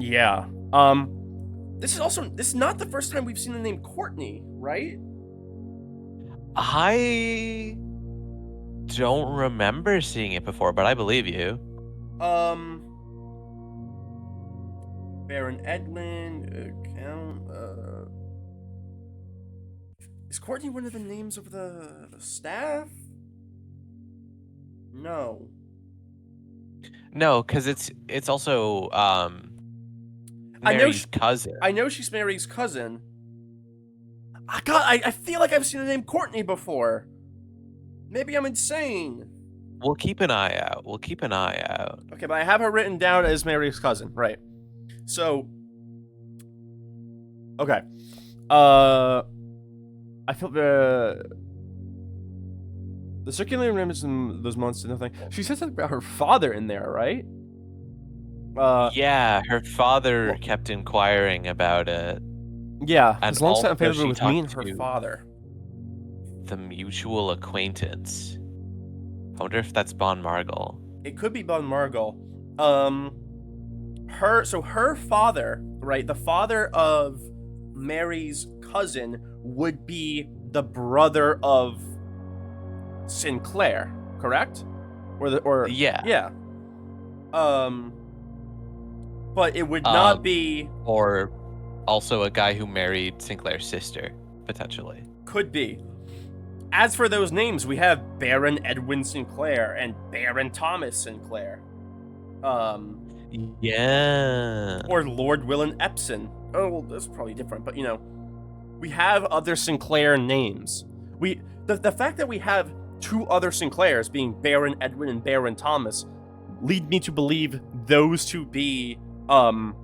Yeah. This is not the first time we've seen the name Courtney, right? I don't remember seeing it before, but I believe you. Baron Edwin, Count, is Courtney one of the names of the staff? No. No, because it's also I know Mary's cousin. I know she's Mary's cousin. I feel like I've seen the name Courtney before. Maybe I'm insane. We'll keep an eye out. Okay, but I have her written down as Mary's cousin, right? So, okay. I feel the circulating images in those months and nothing. She said something about her father in there, right? Yeah, her father kept inquiring about it. Yeah, And as long as I'm also favorable she with me and talked her to father. The mutual acquaintance. I wonder if that's Bon Margle. It could be Bon Margle. Her father, right? The father of Mary's cousin would be the brother of Sinclair, correct? Yeah. Yeah. But it would not be. Or also a guy who married Sinclair's sister, potentially. Could be. As for those names, we have Baron Edwin Sinclair and Baron Thomas Sinclair. Yeah. Or Lord Willen Epson. Oh, well, that's probably different, but we have other Sinclair names. The fact that we have two other Sinclairs, being Baron Edwin and Baron Thomas, lead me to believe those to be Herbert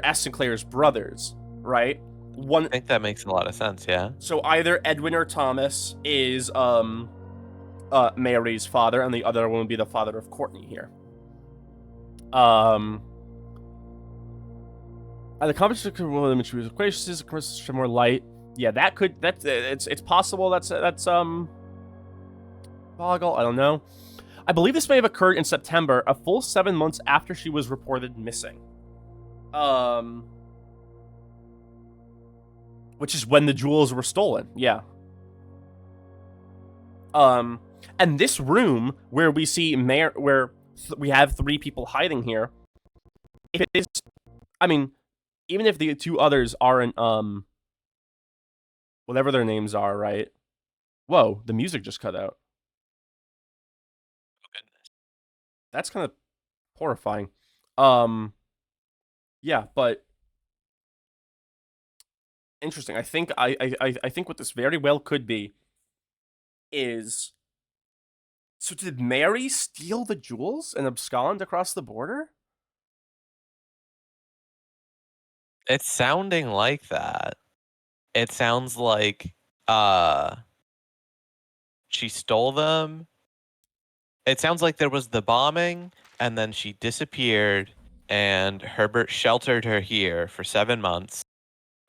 S. Sinclair's brothers, right? I think that makes a lot of sense, yeah. So either Edwin or Thomas is Mary's father, and the other one would be the father of Courtney here. And the conversation could one of the equations for more light. Yeah, it's possible that's Boggle, I don't know. I believe this may have occurred in September, a full 7 months after she was reported missing. Which is when the jewels were stolen, yeah. And this room where we see we have three people hiding here, it is, I mean, even if the two others aren't, whatever their names are, right? Whoa, the music just cut out. Oh, goodness. That's kind of horrifying. Yeah, but interesting. I think I think what this very well could be is, so did Mary steal the jewels and abscond across the border? It's sounding like that. It sounds like she stole them. It sounds like there was the bombing and then she disappeared and Herbert sheltered her here for 7 months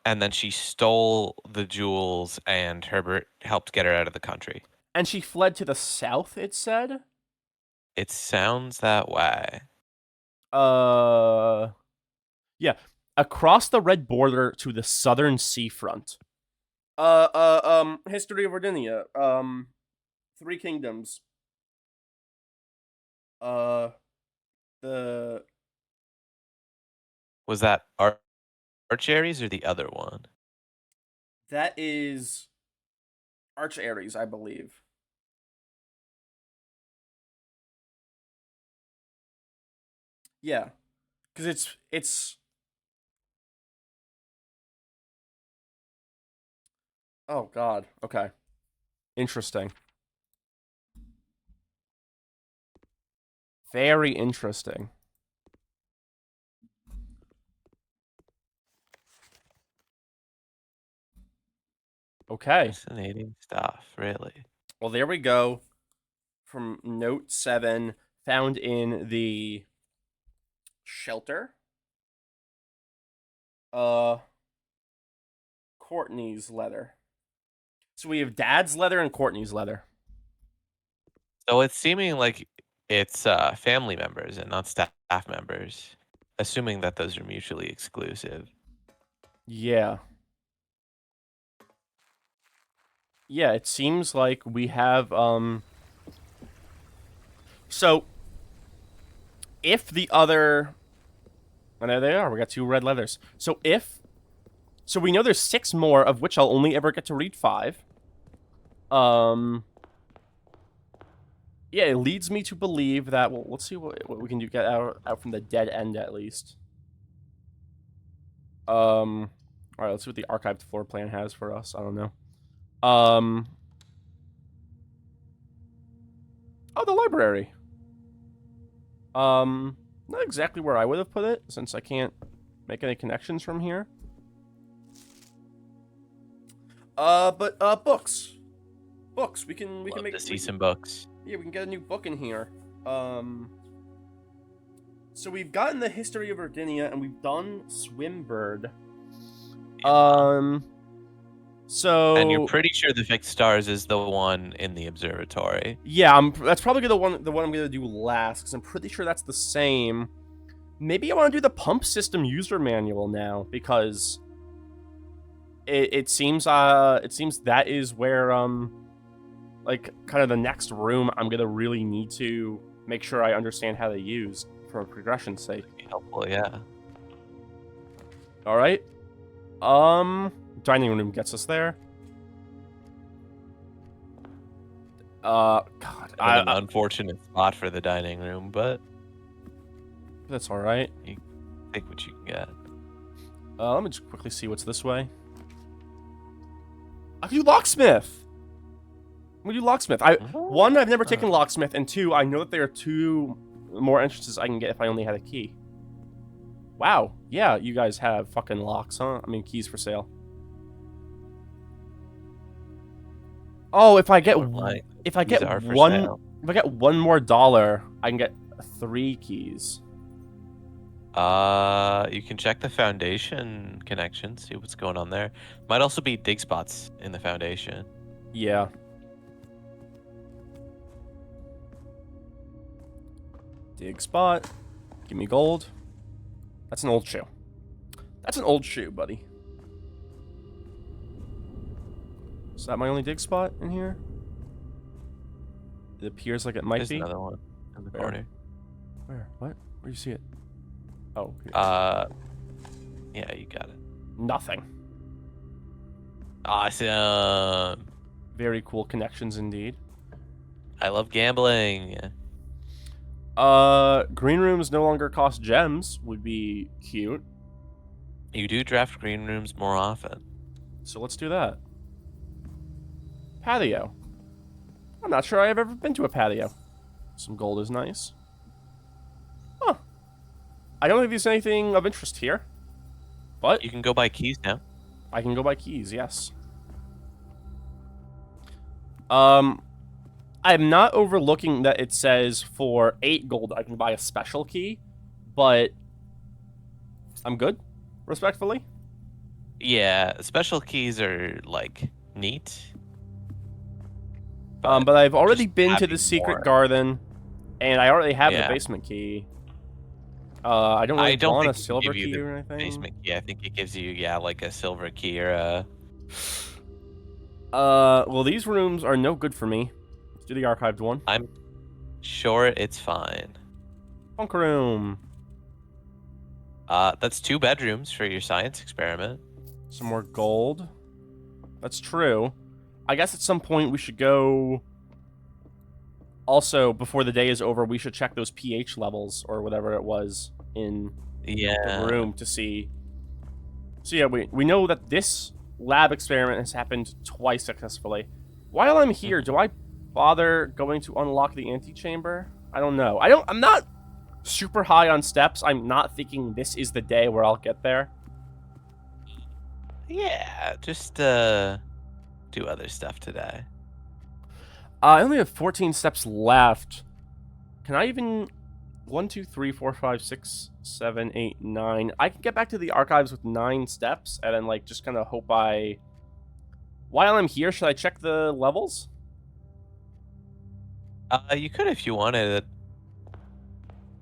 and then she stole the jewels and Herbert helped get her out of the country. And she fled to the south, it said? It sounds that way. Yeah. Across the red border to the southern seafront. History of Virginia. Three Kingdoms. The Was that Archerries or the other one? That is Arch Aries, I believe. Yeah. Because it's oh god. Okay. Interesting. Very interesting. Okay. Fascinating stuff, really. Well, there we go. From note 7, found in the shelter. Courtney's letter. So we have Dad's letter and Courtney's letter. So it's seeming like it's family members and not staff members, assuming that those are mutually exclusive. Yeah. Yeah, it seems like we have, So, if the other... And there they are, we got 2 red letters. So we know there's 6 more, of which I'll only ever get to read 5. Yeah, it leads me to believe that... Well, let's see what we can do, get out from the dead end, at least. Alright, let's see what the archived floor plan has for us. I don't know. Oh, the library. Not exactly where I would have put it, since I can't make any connections from here. But books. Books. We can make to see some books. Yeah, we can get a new book in here. So we've gotten the history of Virginia, and we've done Swimbird. So... And you're pretty sure the fixed stars is the one in the observatory. Yeah, that's probably the one I'm gonna do last, because I'm pretty sure that's the same. Maybe I want to do the pump system user manual now, because it seems that is where like kind of the next room I'm gonna really need to make sure I understand how to use for progression's sake. Helpful, yeah. All right. Dining room gets us there. God, An unfortunate spot for the dining room, but that's all right. take what you can get. Let me just quickly see what's this way. I can do locksmith. I'm gonna do locksmith. One, I've never taken locksmith, and 2, I know that there are 2 more entrances I can get if I only had a key. Wow. Yeah, you guys have fucking locks, huh? I mean, keys for sale. Oh, if I get one more dollar, I can get 3 keys. You can check the foundation connection, see what's going on there. Might also be dig spots in the foundation. Yeah. Dig spot. Give me gold. That's an old shoe. That's an old shoe, buddy. Is that my only dig spot in here? It appears like it might There's be. another one in the Where? corner. Where? What? Where do you see it? Oh. Here. Yeah, you got it. Nothing. Awesome. Very cool connections indeed. I love gambling. Green rooms no longer cost gems would be cute. You do draft green rooms more often. So let's do that. Patio. I'm not sure I've ever been to a patio. Some gold is nice. Huh. I don't think there's anything of interest here. But You can go buy keys now. I can go buy keys, yes. I'm not overlooking that it says for 8 gold I can buy a special key, but I'm good, respectfully. Yeah, special keys are like neat. But I've already just been to having the secret more. garden, and I already have Yeah. the basement key. I don't really want a think it silver give you key the or anything. basement key. I think it gives you like a silver key or a. Well, these rooms are no good for me. Let's do the archived one. I'm sure it's fine. Bunk room. That's 2 bedrooms for your science experiment. Some more gold. That's true. I guess at some point we should go... Also, before the day is over, we should check those pH levels, or whatever it was, in Yeah. the room to see... So yeah, we know that this lab experiment has happened twice successfully. While I'm here, do I bother going to unlock the antechamber? I don't know. I'm not super high on steps. I'm not thinking this is the day where I'll get there. Yeah, just do other stuff today. I only have 14 steps left. Can I even... 1, 2, 3, 4, 5, 6, 7, 8, 9. I can get back to the archives with 9 steps, and then, like, just kind of hope I... While I'm here, should I check the levels? You could if you wanted.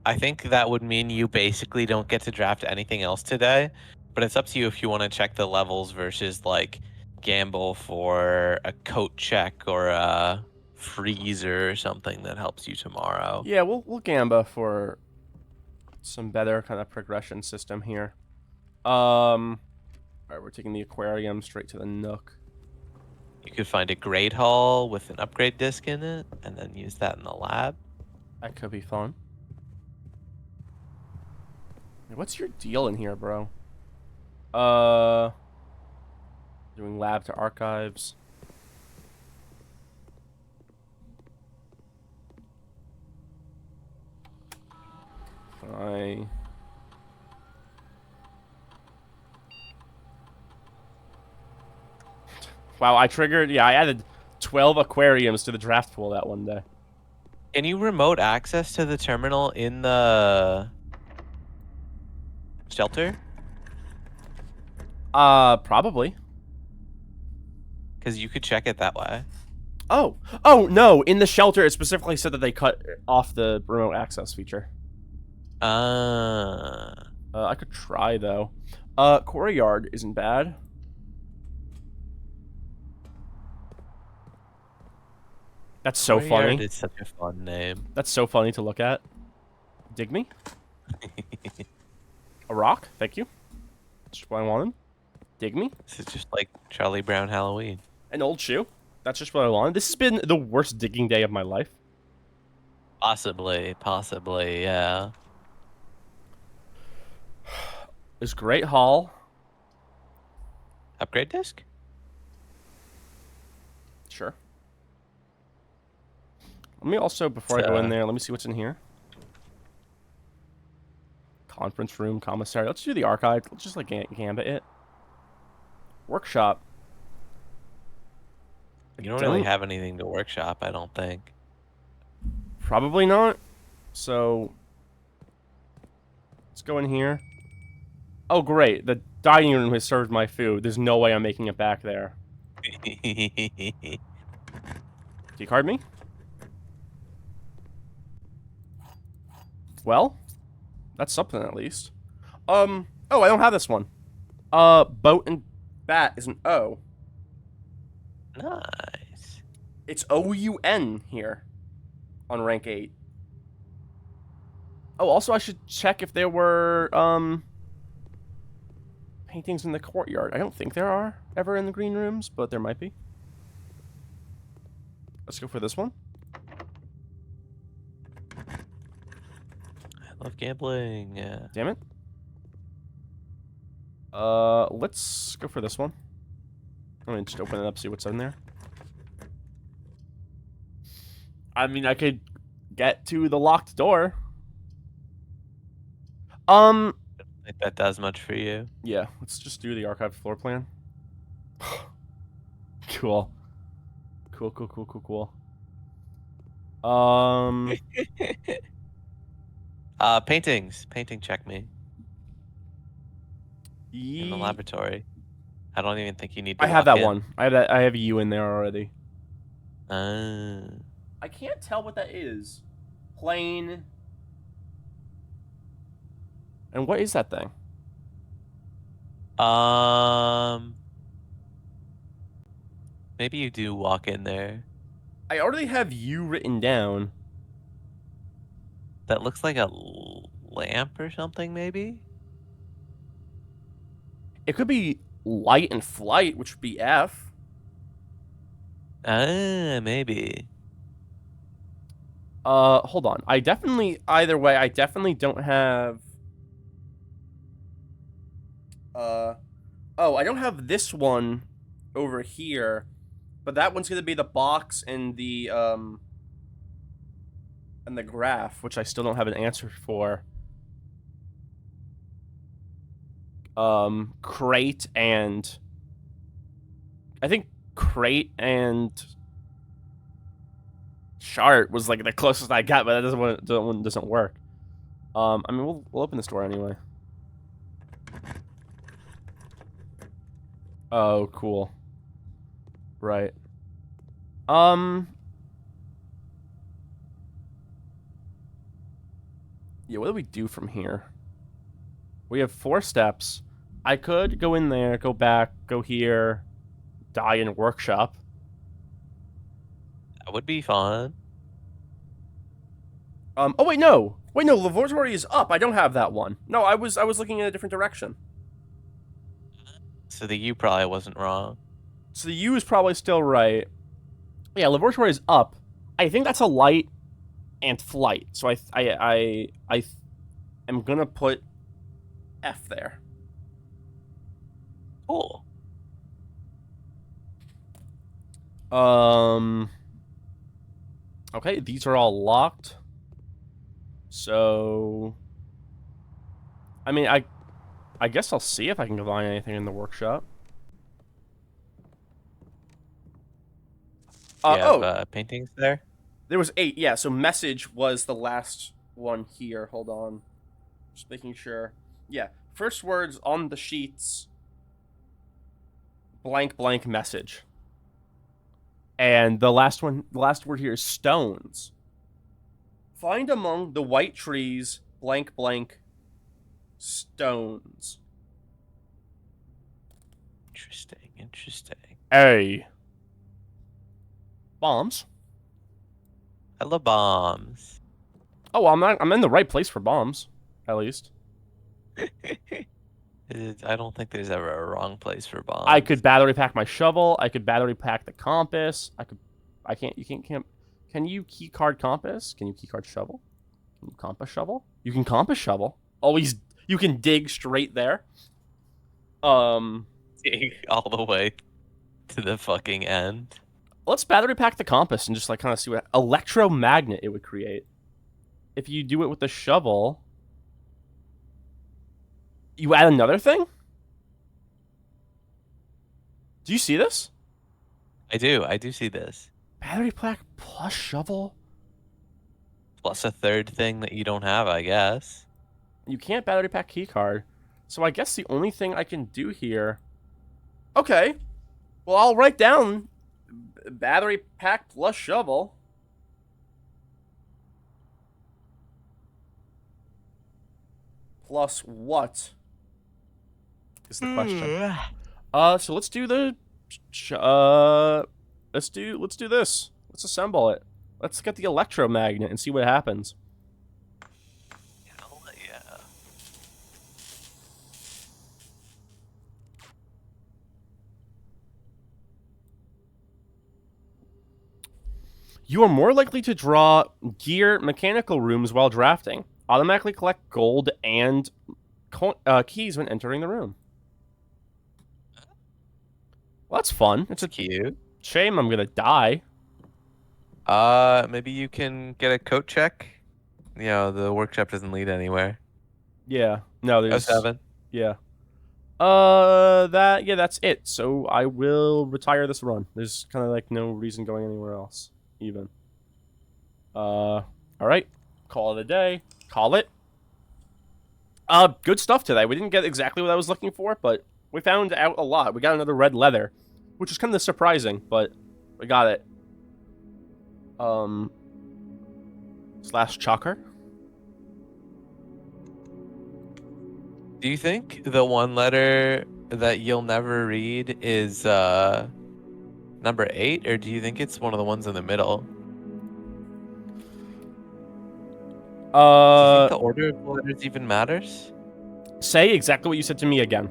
I think that would mean you basically don't get to draft anything else today, but it's up to you if you want to check the levels versus, like, gamble for a coat check or a freezer or something that helps you tomorrow. Yeah, we'll gamba for some better kind of progression system here. Alright, we're taking the aquarium straight to the Nook. You could find a Great Hall with an upgrade disc in it, and then use that in the lab. That could be fun. What's your deal in here, bro? Doing lab to archives. Wow, I triggered... Yeah, I added 12 aquariums to the draft pool that one day. Can you remote access to the terminal in the shelter? Probably. Because you could check it that way. Oh, no! In the shelter, it specifically said that they cut off the remote access feature. I could try, though. Quarry Yard isn't bad. That's so funny. It's such a fun name. That's so funny to look at. Dig me? A rock? Thank you. That's just what I wanted. Dig me? This is just like Charlie Brown Halloween. An old shoe? That's just what I wanted. This has been the worst digging day of my life. Possibly, yeah. This Great Hall. Upgrade disc? Sure. Let me also, before I go in there, let me see what's in here. Conference room, commissary. Let's do the archive. Let's just, like, gambit it. Workshop. You don't really have anything to workshop, I don't think. Probably not. So, let's go in here. Oh, great. The dining room has served my food. There's no way I'm making it back there. Key card me? Well, that's something at least. Oh, I don't have this one. Boat and bat is an O. Nice. It's O-U-N here on rank 8. Oh, also I should check if there were, paintings in the courtyard. I don't think there are ever in the green rooms, but there might be. Let's go for this one. I love gambling, yeah. Damn it. Let's go for this one. I'm gonna just open it up, see what's in there. I mean, I could get to the locked door. I think that does much for you. Yeah, let's just do the archive floor plan. Cool. Cool. Paintings. Painting check me. In the laboratory. I don't even think you need to I have that in. one. I have you in there already. I can't tell what that is. Plain. And what is that thing? Maybe you do walk in there. I already have you written down. That looks like a lamp or something, maybe? It could be light and flight, which would be F. Maybe. Hold on. Either way, I definitely don't have... Oh, I don't have this one over here, but that one's gonna be the box and the, And the graph, which I still don't have an answer for. Crate and... I think crate and... chart was like the closest I got, but that doesn't work. I mean, we'll open this door anyway. Oh, cool. Right. Yeah, what do we do from here? We have 4 steps. I could go in there, go back, go here, die in workshop. That would be fun. Oh wait, no. Wait, no, laboratory is up. I don't have that one. No, I was looking in a different direction. So the U probably wasn't wrong. So the U is probably still right. Yeah, laboratory is up. I think that's a light and flight. So I am gonna put F there. Cool. Okay, these are all locked. So I mean, I guess I'll see if I can find anything in the workshop. You have paintings there? There was 8, yeah, so message was the last one here. Hold on. Just making sure. Yeah, first words on the sheets. Blank, blank message. And the last word here is stones. Find among the white trees, blank, blank, stones. Interesting. A. Bombs. Hella bombs. Oh, I'm in the right place for bombs, at least. I don't think there's ever a wrong place for bombs. I could battery pack my shovel. I could battery pack the compass. Can you key card compass? Can you key card shovel? Can you compass shovel? You can compass shovel. Always, you can dig straight there. Dig all the way to the fucking end. Let's battery pack the compass and just like kind of see what electromagnet it would create. If you do it with the shovel, you add another thing? Do you see this? I do see this. Battery pack plus shovel? Plus a third thing that you don't have, I guess. You can't battery pack keycard. So I guess the only thing I can do here... Okay. Well, I'll write down battery pack plus shovel. Plus what? Is the question. So let's do the... let's do this. Let's assemble it. Let's get the electromagnet and see what happens. Hell yeah. You are more likely to draw gear mechanical rooms while drafting. Automatically collect gold and keys when entering the room. Well, that's fun. It's a Cute. shame I'm gonna die. Maybe you can get a coat check. You know, the workshop doesn't lead anywhere. Yeah. No, there's... 07. Yeah. That's it. So I will retire this run. There's kind of like no reason going anywhere else, even. Alright. Call it a day. Call it. Good stuff today. We didn't get exactly what I was looking for, but we found out a lot. We got another red leather, which is kind of surprising, but we got it. Slash chocker. Do you think the one letter that you'll never read is number 8, or do you think it's one of the ones in the middle? Do you think the order of the letters even matters? Say exactly what you said to me again.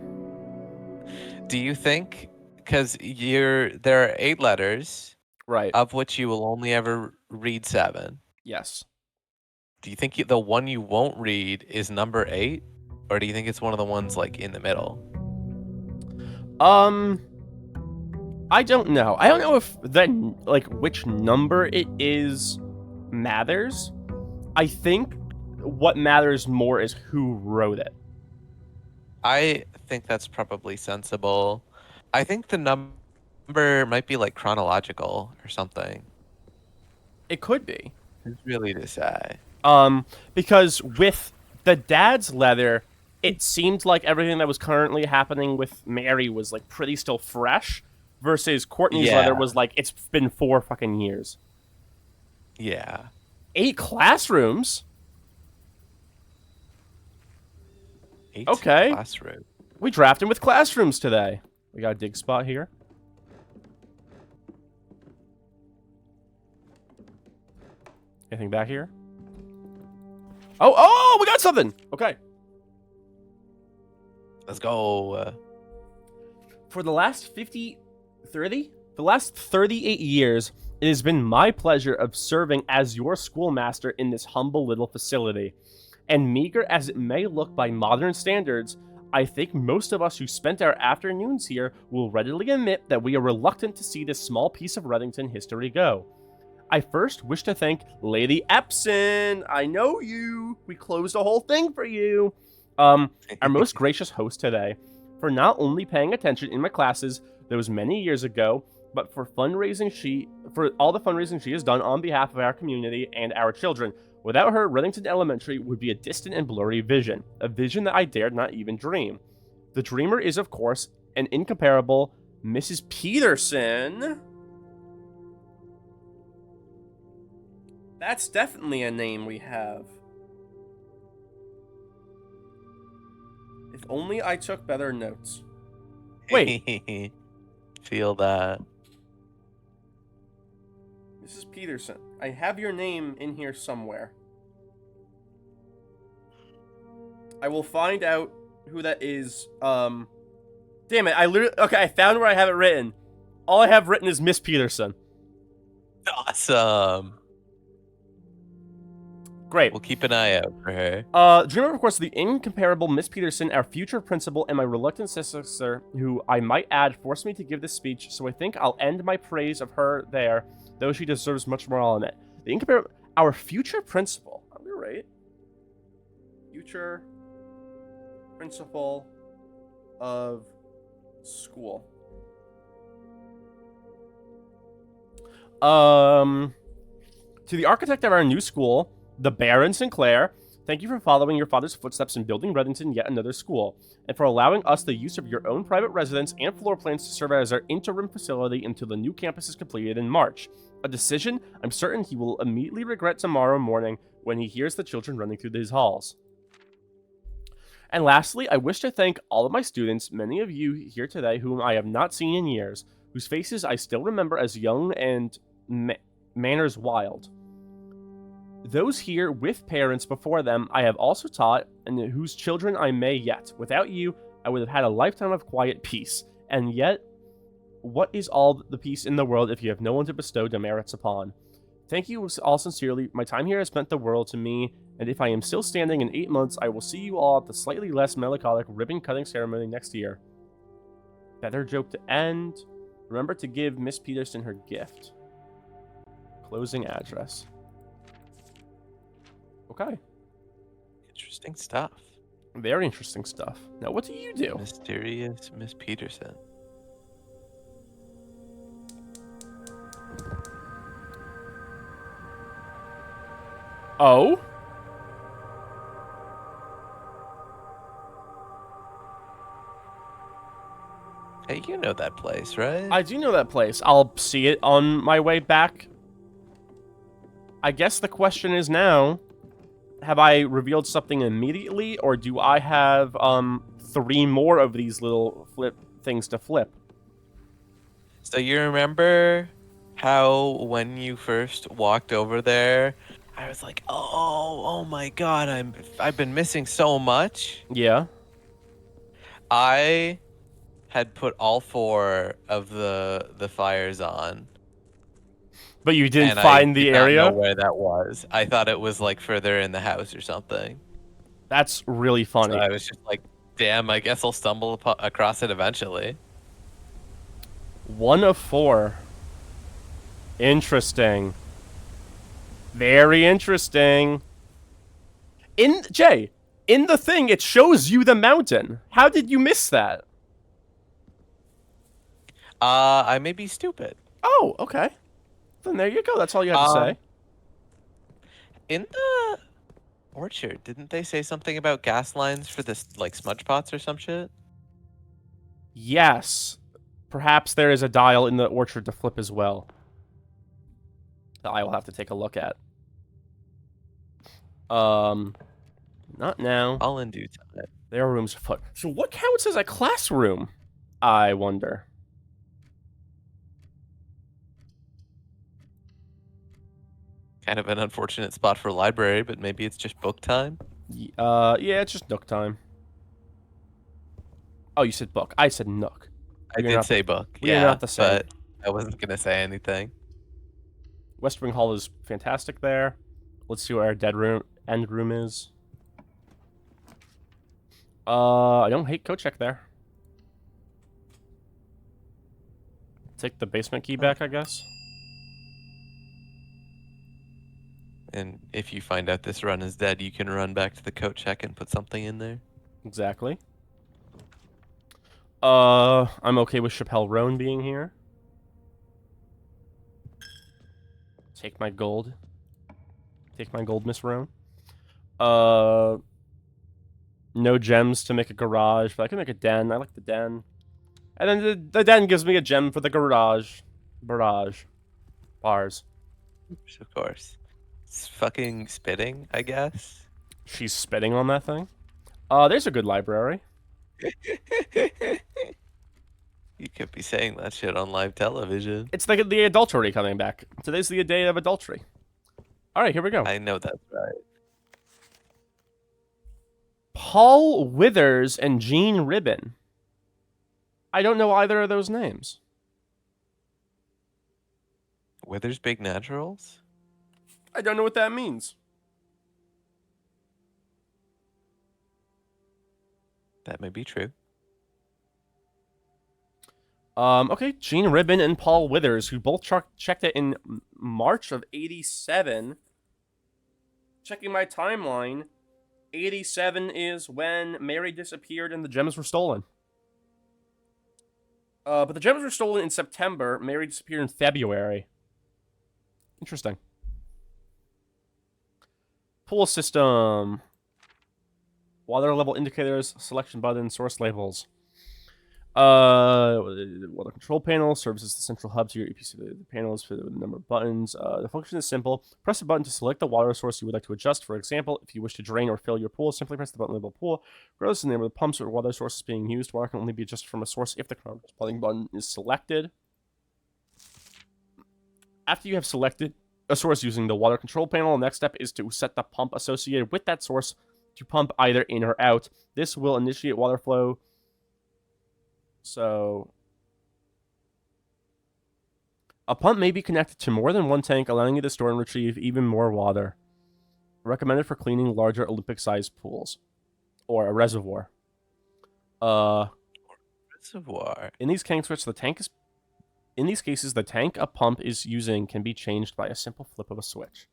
Do you think, because there are 8 letters, Right. of which you will only ever read 7. Yes. Do you think the one you won't read is number 8, or do you think it's one of the ones like in the middle? I don't know. I don't know if then like which number it is matters. I think what matters more is who wrote it. I think that's probably sensible. I think the number might be like chronological or something. It could be. Who's really to say? Because with the dad's letter, it seemed like everything that was currently happening with Mary was like pretty still fresh, versus Courtney's Yeah. letter was like it's been 4 fucking years. Yeah. 8 classrooms. 8 Okay. classroom. We drafting with classrooms today. We got a dig spot here. Anything back here? Oh, we got something. Okay. Let's go. For the last 38 years, it has been my pleasure of serving as your schoolmaster in this humble little facility. And meager as it may look by modern standards, I think most of us who spent our afternoons here will readily admit that we are reluctant to see this small piece of Reddington history go. I first wish to thank Lady Epson. I know you. We closed the whole thing for you. Our most gracious host today, for not only paying attention in my classes those many years ago, but for all the fundraising she has done on behalf of our community and our children. Without her, Reddington Elementary would be a distant and blurry vision, a vision that I dared not even dream. The dreamer is, of course, an incomparable Mrs. Peterson. That's definitely a name we have. If only I took better notes. Wait. Feel that. Mrs. Peterson, I have your name in here somewhere. I will find out who that is. Damn it, I found where I have it written. All I have written is Miss Peterson. Awesome. Great. We'll keep an eye out for her. Dreamer, of course, the incomparable Miss Peterson, our future principal, and my reluctant sister, who I might add, forced me to give this speech, so I think I'll end my praise of her there, though she deserves much more on it. The incomparable, our future principal. I'm gonna write. Future principal of school. To the architect of our new school, the Baron Sinclair, thank you for following your father's footsteps in building Reddington yet another school, and for allowing us the use of your own private residence and floor plans to serve as our interim facility until the new campus is completed in March. A decision I'm certain he will immediately regret tomorrow morning when he hears the children running through these halls. And lastly, I wish to thank all of my students, many of you here today whom I have not seen in years, whose faces I still remember as young and manners wild. Those here with parents before them I have also taught, and whose children I may yet. Without you, I would have had a lifetime of quiet peace. And yet, what is all the peace in the world if you have no one to bestow demerits upon? Thank you all sincerely. My time here has meant the world to me, and if I am still standing in 8 months, I will see you all at the slightly less melancholic ribbon-cutting ceremony next year. Better joke to end. Remember to give Miss Peterson her gift. Closing address. Okay. Interesting stuff. Very interesting stuff. Now, what do you do? Mysterious Miss Peterson. Oh? Hey, you know that place, right? I do know that place. I'll see it on my way back. I guess the question is now, have I revealed something immediately, or do I have 3 more of these little flip things to flip? So you remember how when you first walked over there, I was like, oh my god, I've been missing so much. Yeah. I had put all 4 of the fires on. But you didn't and find I the did area? Not know where that was. I thought it was like further in the house or something. That's really funny. So I was just like, damn, I guess I'll stumble across it eventually. 1 of 4. Interesting. Very interesting. in the thing, it shows you the mountain. How did you miss that? I may be stupid. Oh, okay. Then there you go. That's all you have to say. In the orchard, didn't they say something about gas lines for this, like, smudge pots or some shit? Yes. Perhaps there is a dial in the orchard to flip as well. That I will have to take a look at. Not now. All in due time. There are rooms afoot. So what counts as a classroom? I wonder. Kind of an unfortunate spot for a library, but maybe it's just book time. Yeah, it's just nook time. Oh, you said book. I said nook. I did say book. We are Yeah, not the same. but I wasn't gonna say anything. West Wing Hall is fantastic there. Let's see where our end room is. I don't hate Kochek there. Take the basement key back, I guess. And if you find out this run is dead, you can run back to the coat check and put something in there. Exactly. I'm okay with Chappelle Roan being here. Take my gold. Take my gold, Miss Roan. No gems to make a garage, but I can make a den. I like the den. And then the den gives me a gem for the garage. Barrage. Bars. Of course. It's fucking spitting, I guess. She's spitting on that thing. There's a good library. You could be saying that shit on live television. It's like the adultery coming back. Today's the day of adultery. Alright, here we go. I know that's right. Paul Withers and Gene Ribbon. I don't know either of those names. Withers Big Naturals? I don't know what that means. That may be true. Okay, Gene Ribbon and Paul Withers, who both checked it in March of 87. Checking my timeline, 87 is when Mary disappeared and the gems were stolen. But the gems were stolen in September. Mary disappeared in February. Interesting. Pool system. Water level indicators, selection button, source labels. Water control panel serves as the central hub to your EPC. The panel is fitted with a number of buttons. The function is simple. Press a button to select the water source you would like to adjust. For example, if you wish to drain or fill your pool, simply press the button labeled pool. Regardless of the name of the pumps or water source is being used, water can only be adjusted from a source if the corresponding button is selected. After you have selected a source using the water control panel, the next step is to set the pump associated with that source to pump either in or out. This will initiate water flow. So, a pump may be connected to more than one tank, allowing you to store and retrieve even more water. Recommended for cleaning larger Olympic-sized pools. Or a reservoir. Reservoir. In these cases, the tank a pump is using can be changed by a simple flip of a switch.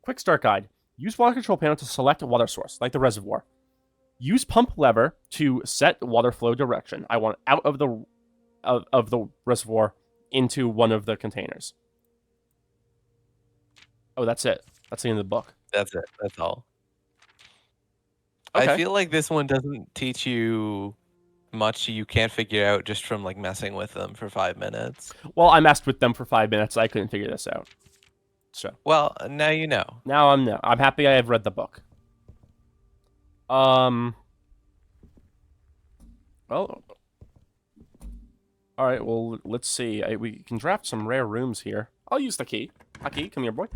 Quick start guide. Use water control panel to select a water source, like the reservoir. Use pump lever to set water flow direction. I want out of the reservoir into one of the containers. Oh, that's it. That's the end of the book. That's it. That's all. Okay. I feel like this one doesn't teach you much you can't figure out just from like messing with them for 5 minutes. Well, I messed with them for 5 minutes. I couldn't figure this out. So. Well, now you know. Now I'm happy I have read the book. Well. All right. Well, let's see. We can draft some rare rooms here. I'll use the key. Aki, come here, boy.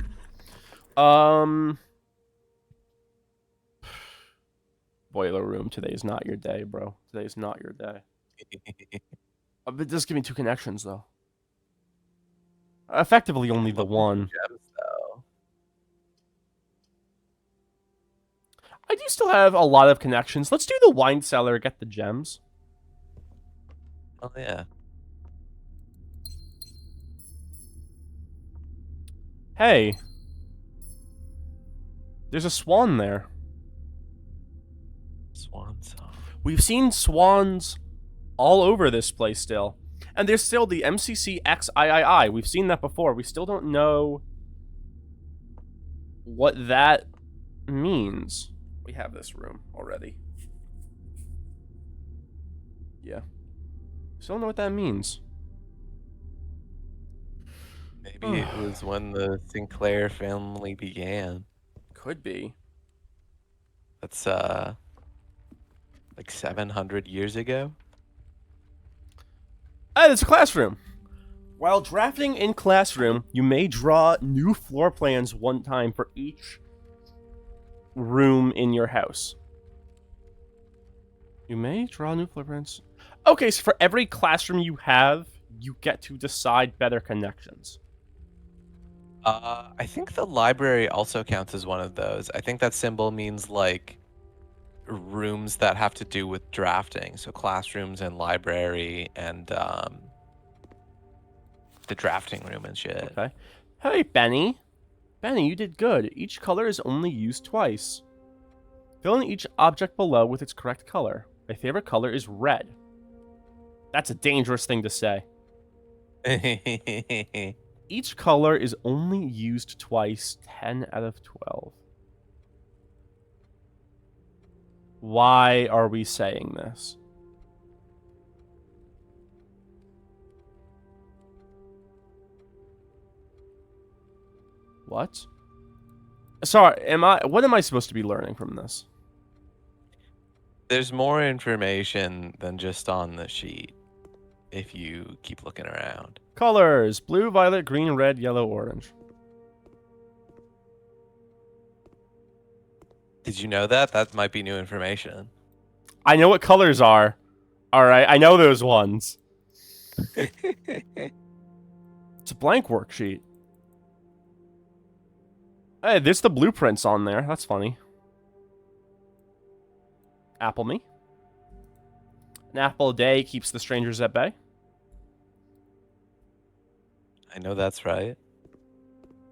Boiler room. Today is not your day, bro. Today is not your day. But just give me 2 connections, though. Effectively, only the one. Gems, though. I do still have a lot of connections. Let's do the wine cellar, get the gems. Oh, yeah. Hey. There's a swan there. Swan song. We've seen swans all over this place still. And there's still the MCC XIII. We've seen that before. We still don't know what that means. We have this room already. Yeah. Still don't know what that means. Maybe it was when the Sinclair family began. Could be. That's like 700 years ago. Ah, it's a classroom. While drafting in classroom, you may draw new floor plans one time for each room in your house. You may draw new floor plans. Okay, so for every classroom you have, you get to decide better connections. I think the library also counts as one of those. I think that symbol means like rooms that have to do with drafting. So classrooms and library and the drafting room and shit. Okay. Hey, Benny. Benny, you did good. Each color is only used twice. Fill in each object below with its correct color. My favorite color is red. That's a dangerous thing to say. Each color is only used twice. 10 out of 12. Why are we saying this? What? Sorry, what am I supposed to be learning from this? There's more information than just on the sheet if you keep looking around. Colors: blue, violet, green, red, yellow, orange. Did you know that? That might be new information. I know what colors are. Alright, I know those ones. It's a blank worksheet. Hey, there's the blueprints on there. That's funny. Apple me. An apple a day keeps the strangers at bay. I know that's right.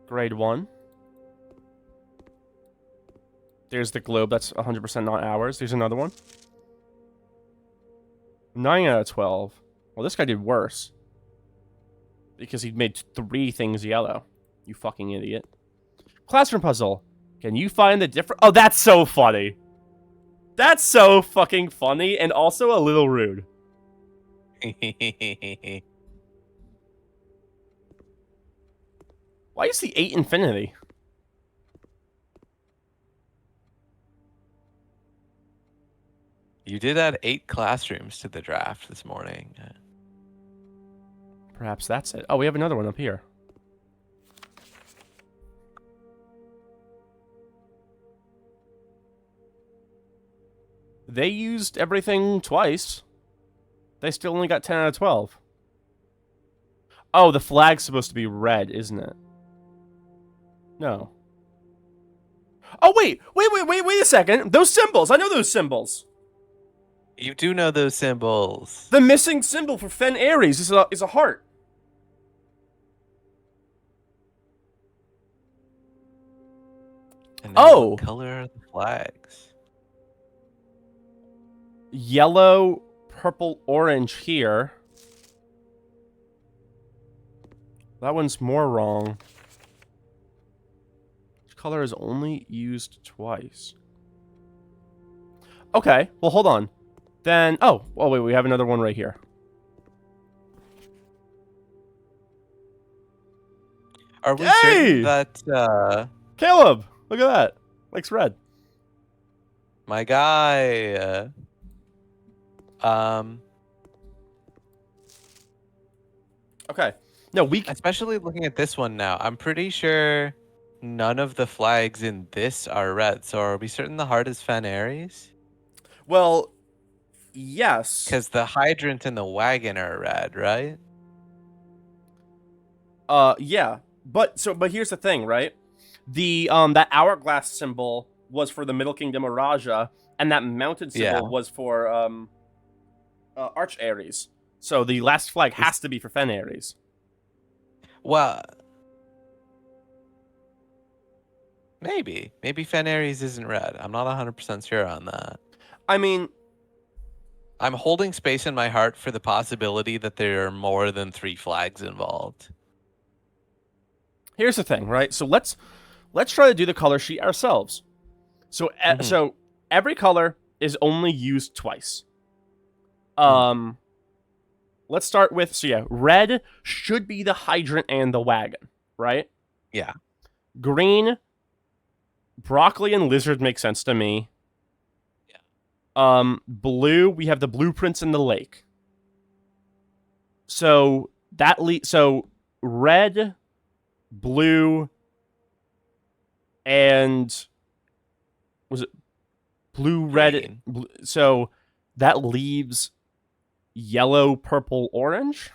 Grade 1. There's the globe. That's 100% not ours. There's another one. 9 out of 12. Well, this guy did worse. Because he made 3 things yellow. You fucking idiot. Classroom puzzle. Can you find the different... Oh, that's so funny. That's so fucking funny and also a little rude. Why is the 8 infinity? You did add 8 classrooms to the draft this morning. Perhaps that's it. Oh, we have another one up here. They used everything twice. They still only got 10 out of 12. Oh, the flag's supposed to be red, isn't it? No. Oh, wait a second. Those symbols. I know those symbols. You do know those symbols. The missing symbol for Fen Ares is a heart. And Oh! what color are the flags? Yellow, purple, orange here. That one's more wrong. Which color is only used twice? Okay, well, hold on. Then, oh, wait, we have another one right here. Are we Hey! certain that Caleb, look at that. Likes red. my guy Okay. No, especially looking at this one now, I'm pretty sure none of the flags in this are red. So are we certain the heart is Fen Ares? Well, yes. Because the hydrant and the wagon are red, right? Yeah. But here's the thing, right? The that hourglass symbol was for the Middle Kingdom of Raja, and that mounted symbol was for Arch Ares. So the last flag has to be for Fen Ares. Well, maybe Fen Ares isn't red. I'm not 100% sure on that. I mean, I'm holding space in my heart for the possibility that there are more than 3 flags involved. here's the thing, right? So let's try to do the color sheet ourselves. So Mhm. so every color is only used twice. Mm. Let's start with, so yeah, red should be the hydrant and the wagon, right? Yeah. Green, broccoli and lizard make sense to me. Blue, we have the blueprints in the lake. So so red, blue, and was it blue, red? Green. So that leaves yellow, purple, orange.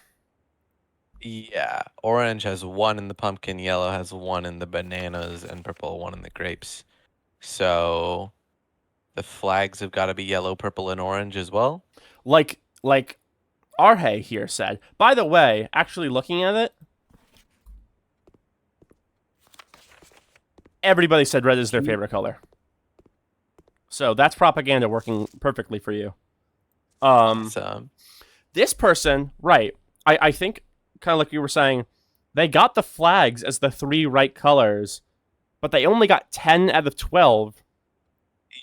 Yeah. Orange has 1 in the pumpkin, yellow has 1 in the bananas, and purple 1 in the grapes. So the flags have got to be yellow, purple, and orange as well. Like Arhe here said. By the way, actually looking at it, everybody said red is their favorite color. So that's propaganda working perfectly for you. Awesome. This person, right? I think kind of like you were saying, they got the flags as the 3 right colors, but they only got 10 out of 12.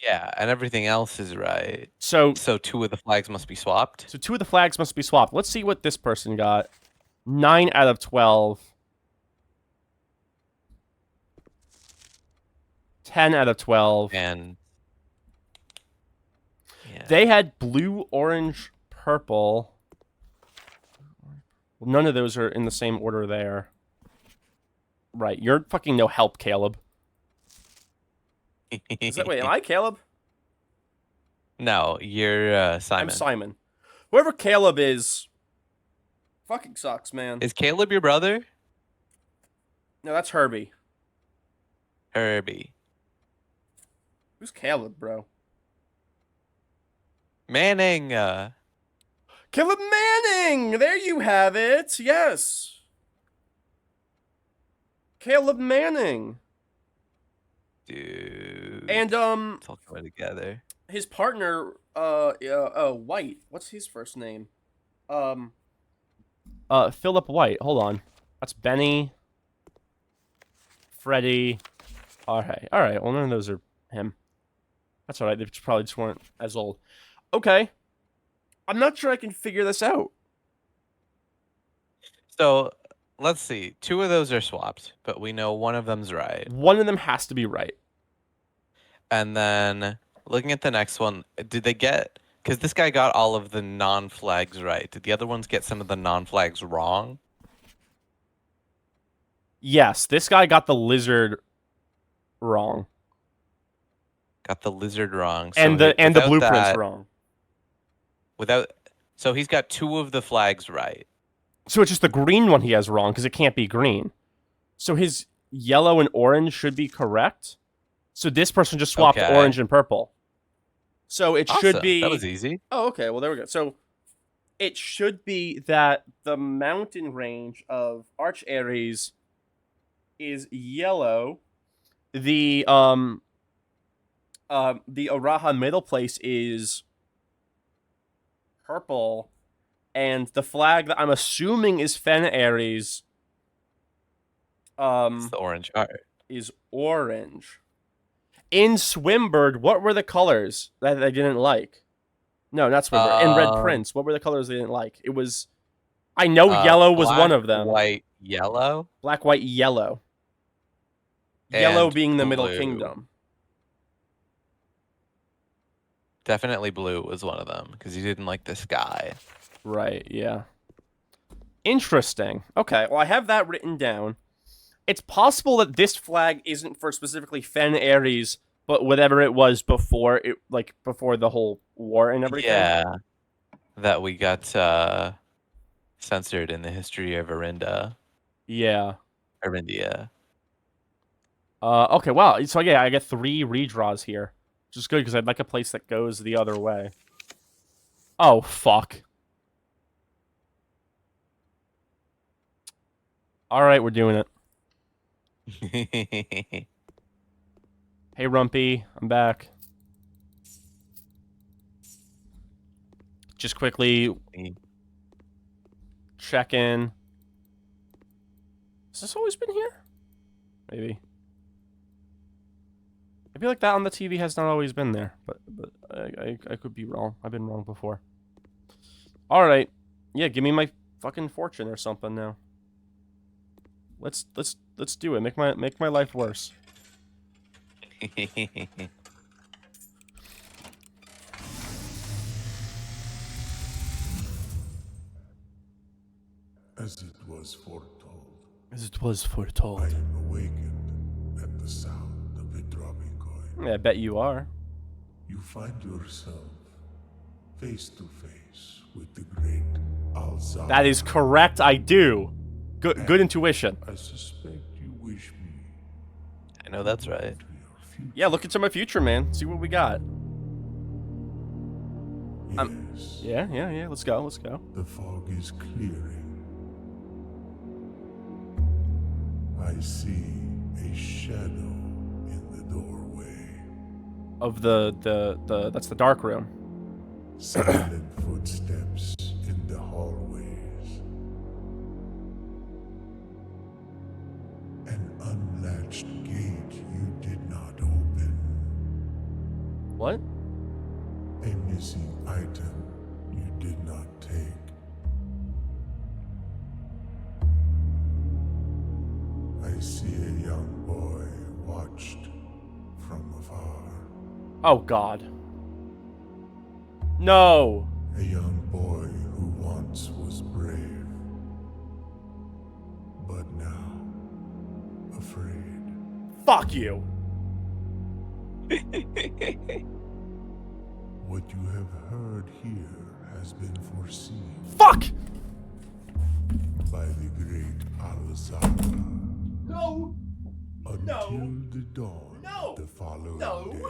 Yeah, and everything else is right. So So 2 of the flags must be swapped. 2 of the flags must be swapped. Let's see what this person got. 9 out of 12. 10 out of 12. And yeah. They had blue, orange, purple. Well, none of those are in the same order there. Right, you're fucking no help, Caleb. Wait, am I Caleb? No, you're Simon. I'm Simon. Whoever Caleb is, fucking sucks, man. Is Caleb your brother? No, that's Herbie. Herbie. Who's Caleb, bro? Manning. Caleb Manning! There you have it! Yes! Caleb Manning. Dude. And, It's all coming together. his partner, White. What's his first name? Philip White. Hold on. That's Benny. Freddie. Alright. Alright, well, none of those are him. That's alright. They probably just weren't as old. Okay. I'm not sure I can figure this out. So let's see. 2 of those are swapped, but we know one of them's right. One of them has to be right. And then looking at the next one, did they get? Because this guy got all of the non-flags right. Did the other ones get some of the non-flags wrong? Yes, this guy got the lizard wrong. Got the lizard wrong. So And the without blueprints that- wrong. So he's got 2 of the flags right. So it's just the green one he has wrong because it can't be green. So his yellow and orange should be correct. So this person just swapped Okay. orange and purple. So it should Awesome. be. That was easy. Oh, okay. Well, there we go. So it should be that the mountain range of Arch Ares is yellow. The Araha middle place is purple, and the flag that I'm assuming is Fen Ares It's the orange art. is orange. In Swinburne, what were the colors that they didn't like? No, not Swinburne. In Red Prince, what were the colors they didn't like? It was, I know yellow was one of them. White, yellow. Black, white, yellow. Yellow And being the Middle blue. Kingdom. Definitely blue was one of them because he didn't like the sky. Right, yeah. Interesting. Okay, well, I have that written down. It's possible that this flag isn't for specifically Fen Ares, but whatever it was before it, like before the whole war and everything. Yeah, that we got censored in the history of Arinda. Yeah. Arindia. Okay, wow. So yeah, I get 3 redraws here, which is good because I'd like a place that goes the other way. Oh, fuck. Alright, we're doing it. Hey, Rumpy. I'm back. Just quickly check in. Has this always been here? Maybe. I feel like that on the TV has not always been there, but I could be wrong. I've been wrong before. All right, yeah, give me my fucking fortune or something now. Let's do it. Make my life worse. As it was foretold, As it was foretold. I am awakened at the sound of a dropping coin. Yeah, I bet you are. You find yourself face to face with the great Alzar. That is correct. I do. Good intuition. I suspect you wish me I know that's right. to your future. Yeah, look into my future, man. See what we got. Yes, Yeah. Let's go. the fog is clearing. I see a shadow in the doorway. Of the that's the dark room. Silent footsteps in the hallways. An unlatched gate you did not open. What? A missing item you did not take. I see a young boy watched from afar. Oh God. No. A young boy who once was brave, but now afraid. Fuck you. What you have heard here has been foreseen Fuck. by the great Alzara No. until the dawn No. of the following No. day.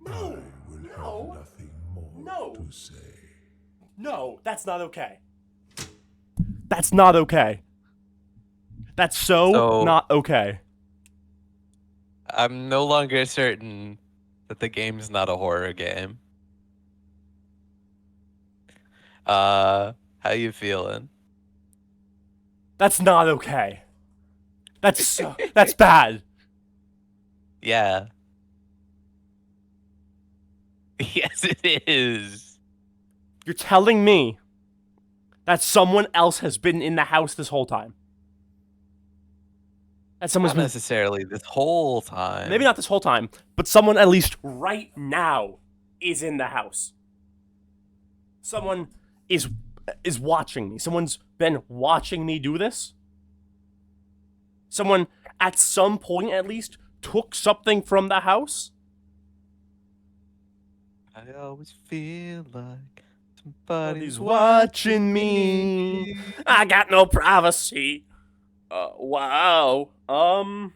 No. I will No. have nothing more No. to say. No, that's not okay. That's not okay. That's so not okay. I'm no longer certain that the game's not a horror game. How you feeling? That's not okay. That's bad. Yeah. Yes, it is. You're telling me that someone else has been in the house this whole time. That someone's Not been, necessarily this whole time. maybe not this whole time, but someone at least right now is in the house. Someone is watching me. Someone's been watching me do this. Someone at some point at least took something from the house. I always feel like Somebody's somebody's watching me. I got no privacy. Wow. Fuck.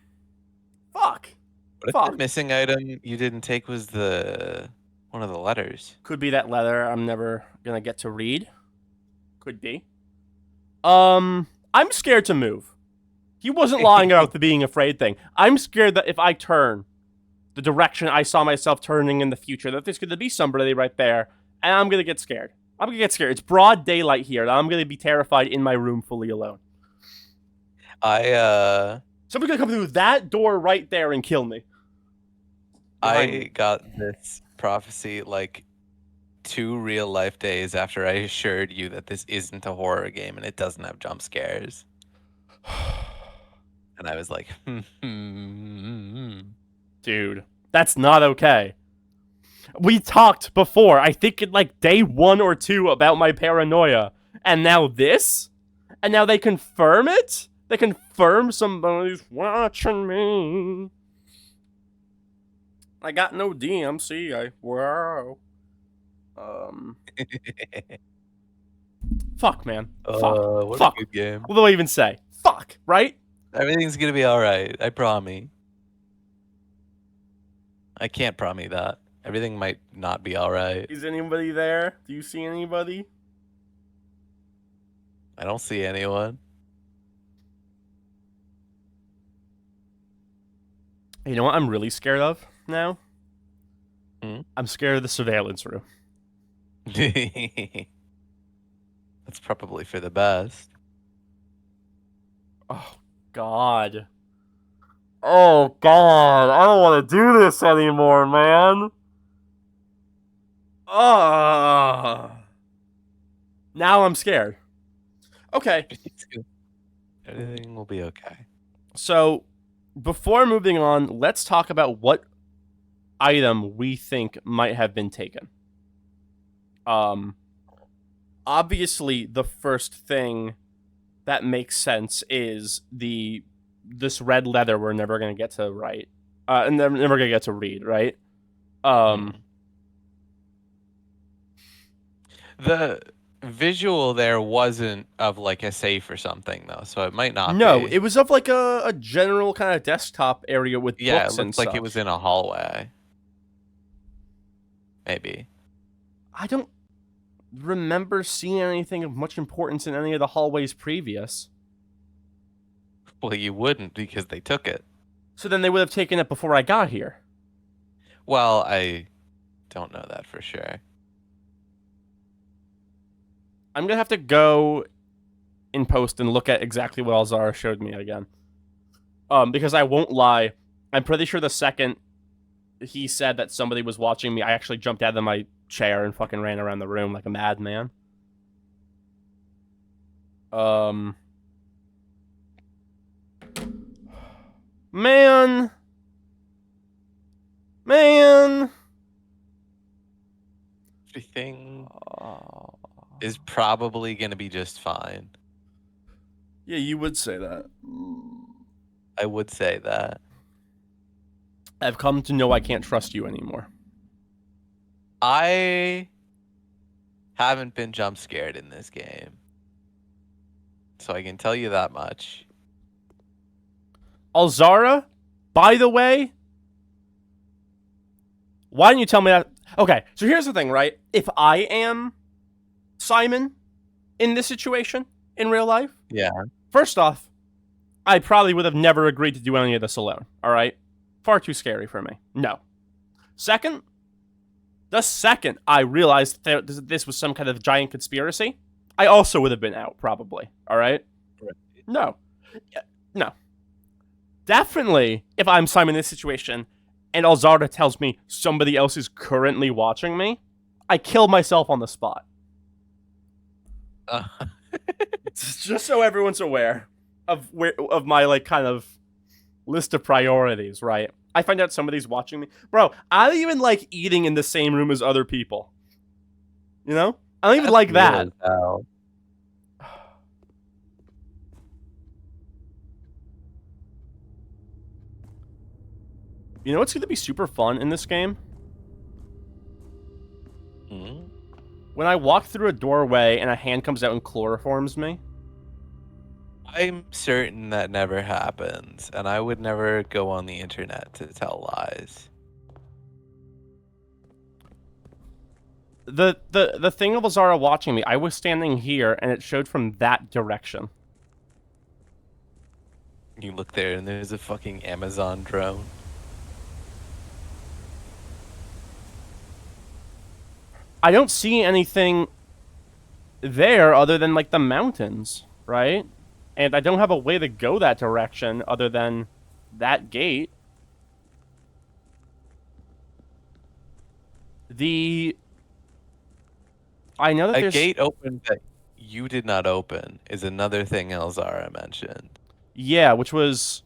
What if Fuck. the missing item you didn't take was one of the letters? Could be that letter I'm never gonna get to read. Could be. I'm scared to move. He wasn't lying about the being afraid thing. I'm scared that if I turn the direction I saw myself turning in the future, that there's gonna be somebody right there, and I'm gonna get scared. I'm gonna get scared. It's broad daylight here, and I'm gonna be terrified in my room fully alone. Somebody's gonna come through that door right there and kill me. Behind I me. got this prophecy like 2 real life days after I assured you that this isn't a horror game and it doesn't have jump scares. And I was like, Dude, that's not okay. We talked before, I think in like day 1 or 2 about my paranoia. And now this? And now they confirm it? They confirm somebody's watching me. I got no DMC. Wow. Fuck, man. Fuck. what Fuck. a good game. What do I even say? Fuck, right? Everything's gonna be alright, I promise. I can't promise that. Everything might not be alright. Is anybody there? Do you see anybody? I don't see anyone. You know what I'm really scared of now? Hmm? I'm scared of the surveillance room. That's probably for the best. Oh, God. Oh, God. I don't want to do this anymore, man. Now I'm scared. Okay. Everything will be okay. So, before moving on, let's talk about what item we think might have been taken. Obviously, the first thing that makes sense is this red leather we're never gonna get to write, and never gonna get to read, right? The visual there wasn't of like a safe or something though, so it might not No, be. it was of like a general kind of desktop area with Yeah, books it and looked like such. it was in a hallway. Maybe. I don't remember seeing anything of much importance in any of the hallways previous. Well, you wouldn't because they took it. So then they would have taken it before I got here. Well, I don't know that for sure. I'm gonna have to go in post and look at exactly what Alzara showed me again. Because I won't lie, I'm pretty sure the second he said that somebody was watching me, I actually jumped out of my chair and fucking ran around the room like a madman. Man. Everything is probably going to be just fine. Yeah, you would say that. I would say that. I've come to know I can't trust you anymore. I haven't been jump scared in this game. So I can tell you that much. Alzara, by the way, why didn't you tell me that? Okay, so here's the thing, right? If I am Simon in this situation in real life, Yeah. first off, I probably would have never agreed to do any of this alone, all right? Far too scary for me. No. Second, the second I realized that this was some kind of giant conspiracy, I also would have been out, probably, all right? No. No. Definitely, if I'm Simon in this situation, and Alzara tells me somebody else is currently watching me, I kill myself on the spot. Just so everyone's aware of my like kind of list of priorities, right? I find out somebody's watching me. Bro, I don't even like eating in the same room as other people. You know? I don't even like that. You know what's going to be super fun in this game? When I walk through a doorway and a hand comes out and chloroforms me. I'm certain that never happens, and I would never go on the internet to tell lies. The thing of Alzara watching me, I was standing here and it showed from that direction. You look there and there's a fucking Amazon drone. I don't see anything there other than like the mountains, right? And I don't have a way to go that direction other than that gate. I know that A there's gate open that you did not open is another thing Elzara mentioned. Yeah, which was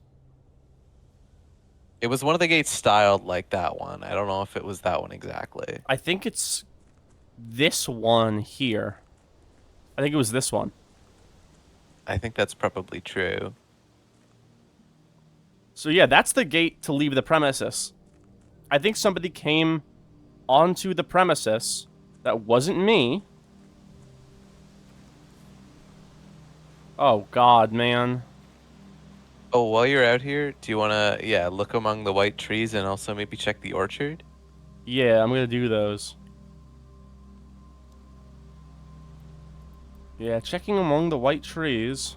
It was one of the gates styled like that one. I don't know if it was that one exactly. I think it's this one here. I think it was this one. I think that's probably true. So yeah, that's the gate to leave the premises. I think somebody came onto the premises that wasn't me. Oh god, man. Oh, while you're out here, do you want to, look among the white trees and also maybe check the orchard? Yeah, I'm gonna do those. Yeah, checking among the white trees.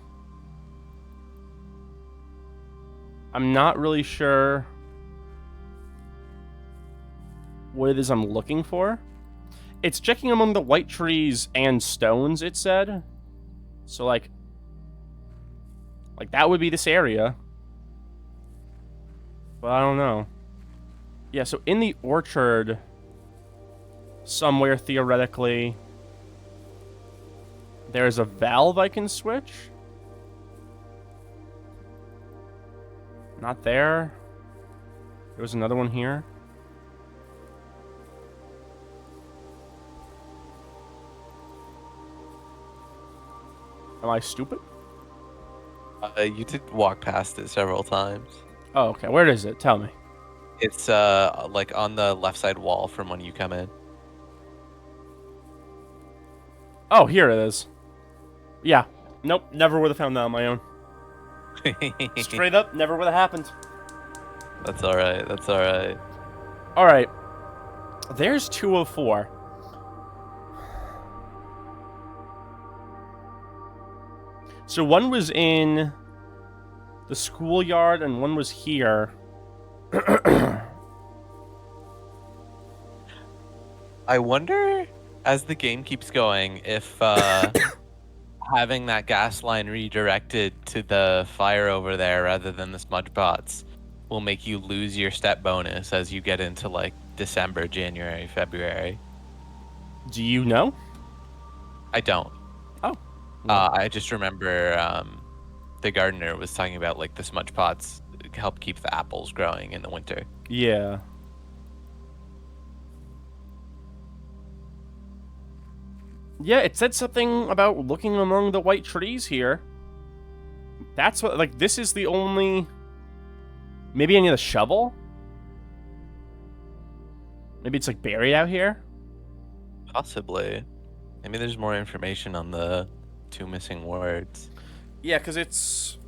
I'm not really sure what it is I'm looking for. It's checking among the white trees and stones, it said. So, like that would be this area. But I don't know. Yeah, so in the orchard, somewhere theoretically, there's a valve I can switch. Not there. There was another one here. Am I stupid? You did walk past it several times. Oh, okay. Where is it? Tell me. It's like on the left side wall from when you come in. Oh, here it is. Yeah. Nope. Never would have found that on my own. Straight up, never would have happened. That's all right. That's all right. All right. There's 2 of 4. So one was in the schoolyard and one was here. I wonder, as the game keeps going, if having that gas line redirected to the fire over there rather than the smudge pots will make you lose your step bonus as you get into like December, January, February. Do you know? I don't. Oh. I just remember the gardener was talking about like the smudge pots help keep the apples growing in the winter. Yeah. Yeah, it said something about looking among the white trees here. That's what, like, this is the only... Maybe I need a shovel? Maybe it's, like, buried out here? Possibly. Maybe there's more information on the 2 missing words. Yeah, because it's...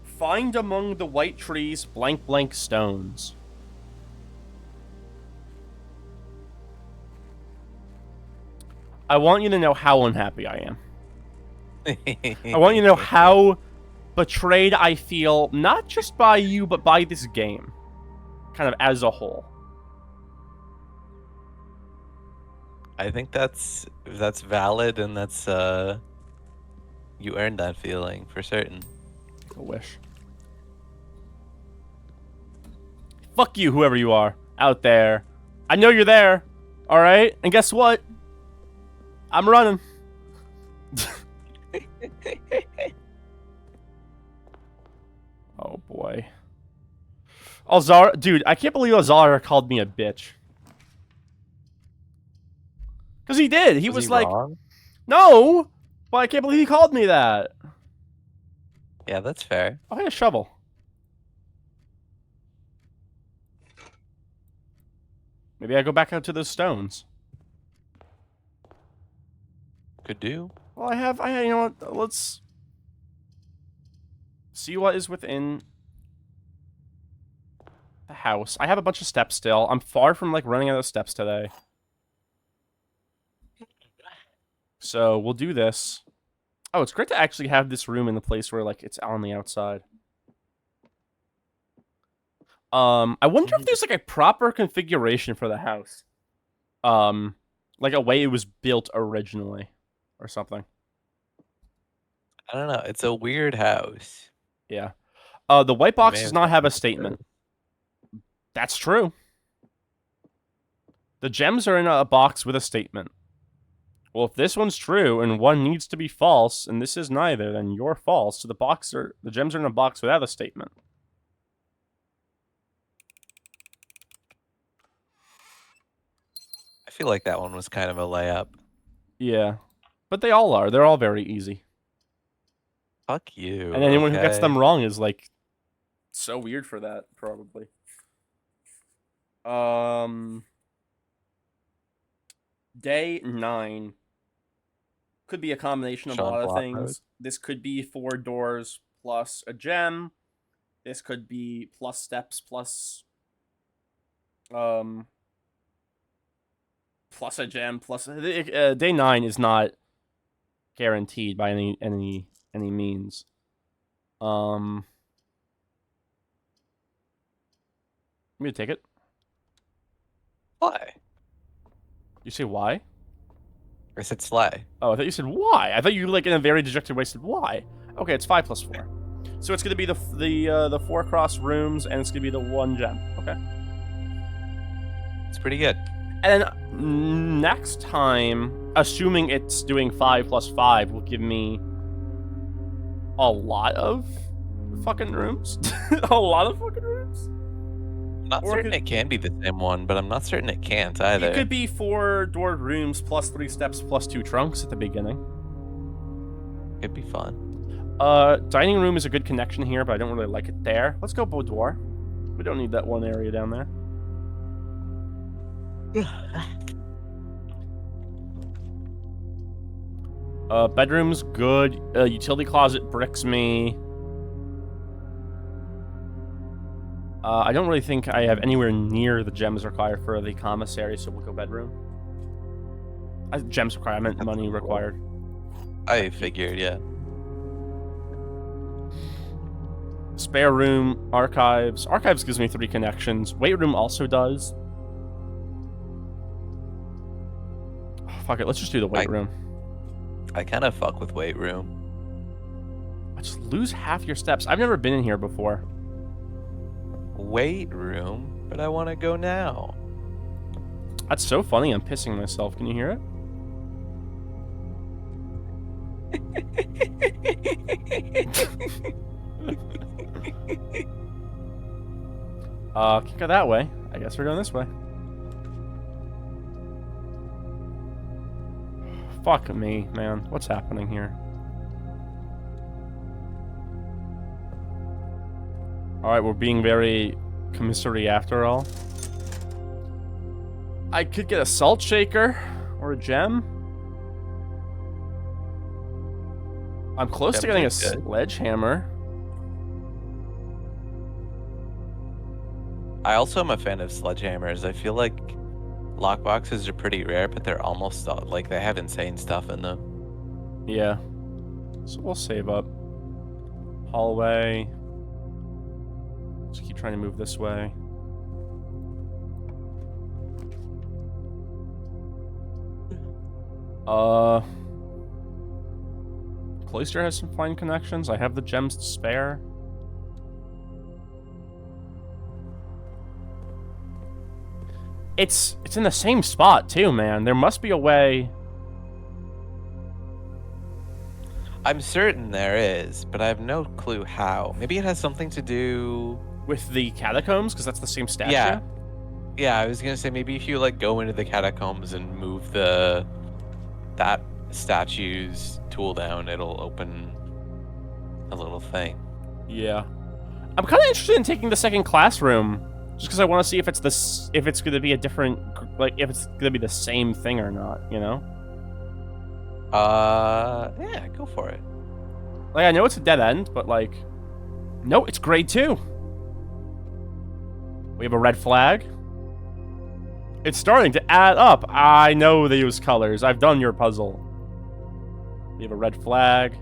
Find among the white trees blank blank stones. I want you to know how unhappy I am. I want you to know how betrayed I feel, not just by you, but by this game. Kind of as a whole. I think that's valid, and that's you earned that feeling for certain. I wish. Fuck you, whoever you are out there. I know you're there. All right, and guess what? I'm running. Oh boy. Alzara, dude, I can't believe Alzara called me a bitch. Because he did. He was like, wrong? no, but I can't believe he called me that. Yeah, that's fair. Oh, I had a shovel. Maybe I go back out to those stones. Could do. Well, you know what? Let's see what is within the house. I have a bunch of steps still. I'm far from, like, running out of steps today. So, we'll do this. Oh, it's great to actually have this room in the place where, like, it's on the outside. I wonder if there's, like, a proper configuration for the house. Like a way it was built originally. Or something. I don't know. It's a weird house. Yeah. The white box may does have not have a something to statement. That's true. The gems are in a box with a statement. Well, if this one's true and one needs to be false, and this is neither, then you're false. So the gems are in a box without a statement. I feel like that one was kind of a layup. Yeah. But they all are. They're all very easy. Fuck you. And anyone who gets okay? them wrong is, like, so weird for that, probably. Day 9. Could be a combination of a Sean lot of Block things. mode. This could be 4 doors plus a gem. This could be plus steps plus plus a gem plus day 9 is not guaranteed by any means. Let me take it. Why? You say why? I said slay. Oh, I thought you said why. I thought you like in a very dejected way said why. Okay, it's 5 plus 4. So it's gonna be the 4 cross rooms, and it's gonna be the 1 gem. Okay. It's pretty good. And then next time, assuming it's doing 5 plus 5, will give me a lot of fucking rooms. A lot of fucking rooms. I'm not Or certain it can be the same one, but I'm not certain it can't either. It could be 4 doored rooms plus 3 steps plus 2 trunks at the beginning. It'd be fun. Dining room is a good connection here, but I don't really like it there. Let's go boudoir. We don't need that one area down there. Bedroom's good. Utility closet bricks me. I don't really think I have anywhere near the gems required for the commissary, so we'll go bedroom. Gems required. I meant money required. I figured, yeah. Spare room, archives. Archives gives me 3 connections. Weight room also does. Oh, fuck it, let's just do the weight room. I kind of fuck with weight room. I just lose half your steps. I've never been in here before. Weight room? But I want to go now. That's so funny, I'm pissing myself. Can you hear it? Can't go that way. I guess we're going this way. Fuck me, man. What's happening here? Alright, we're being very commissary after all. I could get a salt shaker or a gem. I'm close to getting a sledgehammer. I also am a fan of sledgehammers. I feel like lockboxes are pretty rare, but they're almost like they have insane stuff in them. Yeah. So we'll save up. Hallway. Just keep trying to move this way. Cloister has some fine connections. I have the gems to spare. It's in the same spot too, man. There must be a way. I'm certain there is, but I have no clue how. Maybe it has something to do With the catacombs, because that's the same statue? Yeah. Yeah, I was gonna say maybe if you like go into the catacombs and move that statue's tool down, it'll open a little thing. Yeah. I'm kind of interested in taking the second classroom, just because I want to see if it's going to be a different, like, if it's going to be the same thing or not, you know? Yeah, go for it. Like, I know it's a dead end, but, like, no, it's grade 2. We have a red flag. It's starting to add up. I know they use colors. I've done your puzzle. We have a red flag.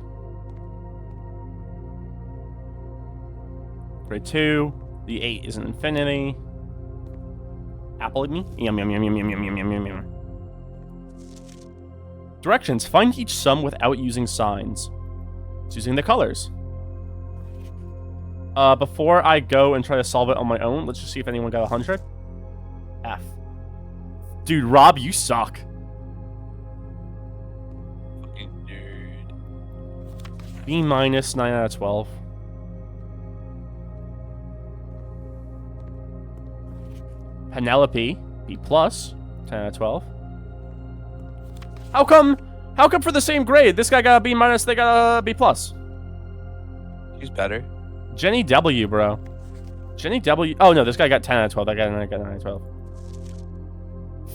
Grade 2. The 8 is an infinity. Apple me? Yum, yum, yum, yum, yum, yum, yum, yum, yum, yum. Directions. Find each sum without using signs. It's using the colors. Before I go and try to solve it on my own, let's just see if anyone got 100. F. Dude, Rob, you suck. Fucking nerd. B minus 9 out of 12. Penelope, B plus, 10 out of 12. How come for the same grade, this guy got a B minus, they got a B plus? Who's better? Jenny W, bro. Jenny W. Oh, no, this guy got 10 out of 12. That guy got 9 out of 12.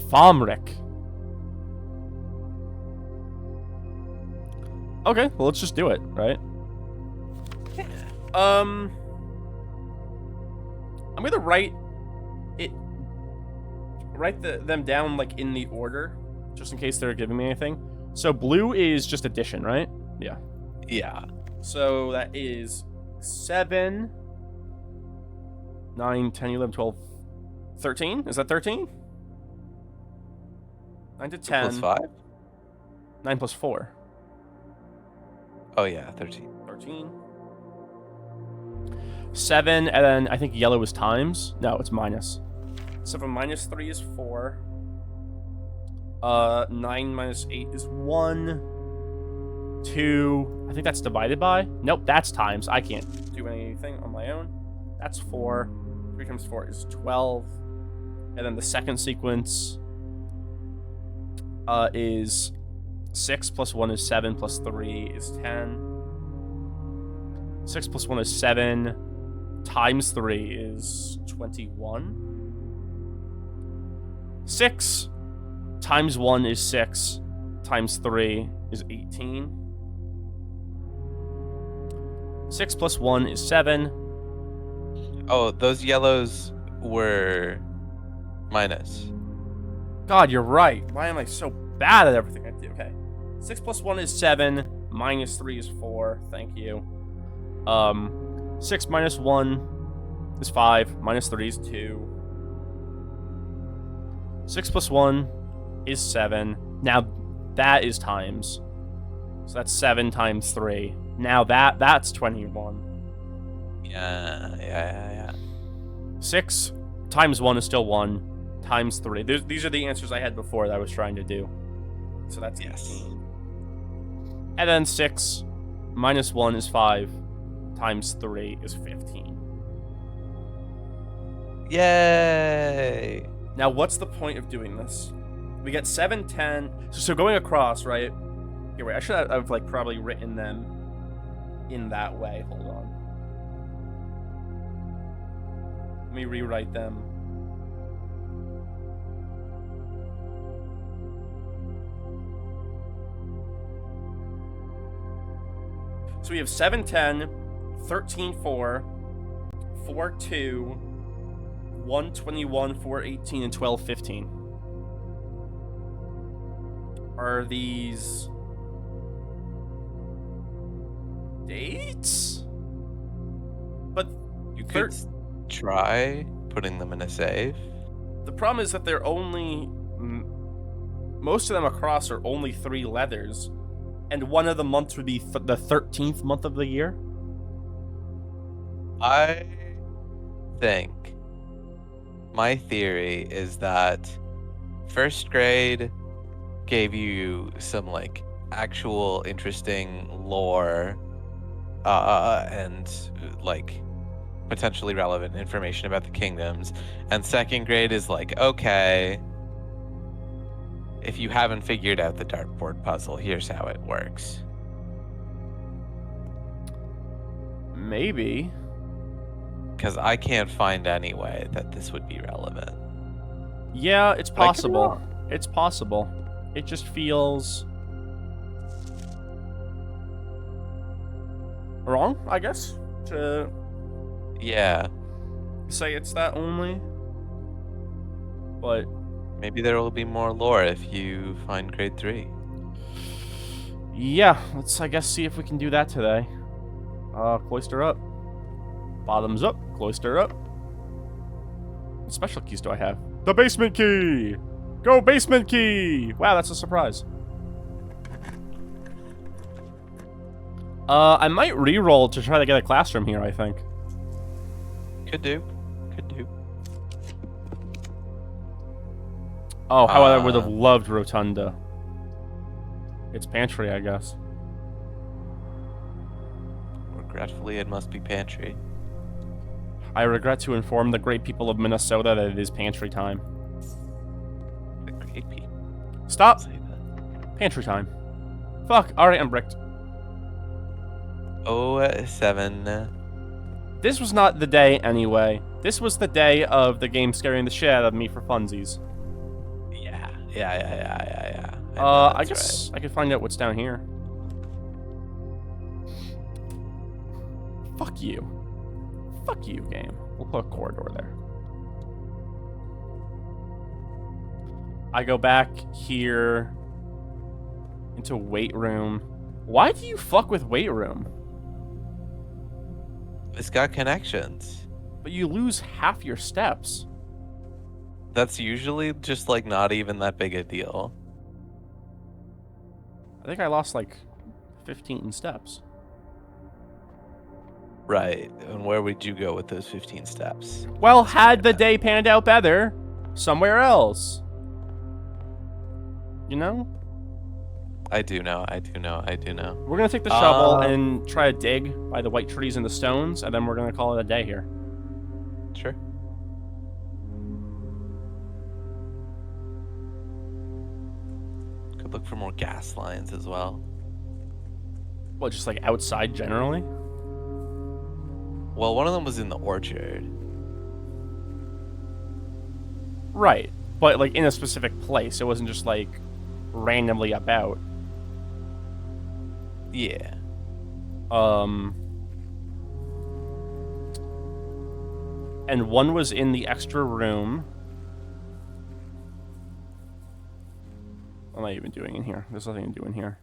Fomric. Okay, well, let's just do it, right? Yeah. I'm gonna write them down, like, in the order, just in case they're giving me anything. So blue is just addition, right? Yeah. Yeah. So that is 7, 9, 10, 11, 12, 13? Is that 13? 9 to 2 10. plus 5? 9 plus 4. Oh yeah, 13. 13. 7, and then I think yellow is times. No, it's minus. 7 minus 3 is 4. 9 minus 8 is 1. 2. I think that's divided by. Nope, that's times. I can't do anything on my own. That's 4. 3 times 4 is 12. And then the second sequence is 6 plus 1 is 7 plus 3 is 10. 6 plus 1 is 7. Times 3 is 21. 6 times 1 is 6. Times 3 is 18. 6 plus 1 is 7. Oh, those yellows were minus. God, you're right. Why am I so bad at everything I do? Okay. 6 plus 1 is 7. Minus 3 is 4. Thank you. 6 minus 1 is 5. Minus 3 is 2. 6 plus 1 is 7. Now, that is times. So that's 7 times 3. Now that's 21. Yeah. 6 times 1 is still 1. Times 3. These are the answers I had before that I was trying to do. So that's 18. And then 6 minus 1 is 5. Times 3 is 15. Yay! Now, what's the point of doing this? We get 7, 10. So going across, right? Here, wait. I should have like probably written them in that way. Hold on. Let me rewrite them. So we have 7, 10, 13, 4, 4, 2, 1, 21, 4, 18, and 12, 15. Are these dates? But You could try putting them in a save. the problem is that they're only... most of them across are only 3 leathers. And one of the months would be the 13th month of the year? I think my theory is that first grade gave you some like actual interesting lore and like potentially relevant information about the kingdoms, and second grade is like, okay, if you haven't figured out the dartboard puzzle, here's how it works. Maybe. Because I can't find any way that this would be relevant. Yeah, it's I could be possible. wrong. It's possible. It just feels... wrong, I guess, to Yeah, say it's that only. But maybe there will be more lore if you find grade 3. yeah, let's, I guess, see if we can do that today. Cloister up. Bottoms up. Cloister up. What special keys do I have? The basement key! Go basement key! Wow, that's a surprise. I might re-roll to try to get a classroom here, I think. Could do. Oh, how I would have loved Rotunda. It's pantry, I guess. Regretfully, it must be pantry. I regret to inform the great people of Minnesota that it is pantry time. The great people Stop! say that. Pantry time. Fuck, alright, I'm bricked. 07. This was not the day anyway. This was the day of the game scaring the shit out of me for funsies. Yeah. I guess I could find out what's down here. Fuck you. Fuck you, game. We'll put a corridor there. I go back here into weight room. Why do you fuck with weight room? It's got connections. But you lose half your steps. That's usually just like not even that big a deal. I think I lost like 15 steps. Right. And where would you go with those 15 steps? Well, had the day panned out better, somewhere else. You know? I do know. I do know. I do know. We're gonna take the shovel and try to dig by the white trees and the stones, and then we're gonna call it a day here. Sure. Could look for more gas lines as well. Well, just like outside generally? Well, one of them was in the orchard. Right. But like in a specific place. It wasn't just like randomly about. Yeah. And one was in the extra room. What am I even doing in here? There's nothing to do in here.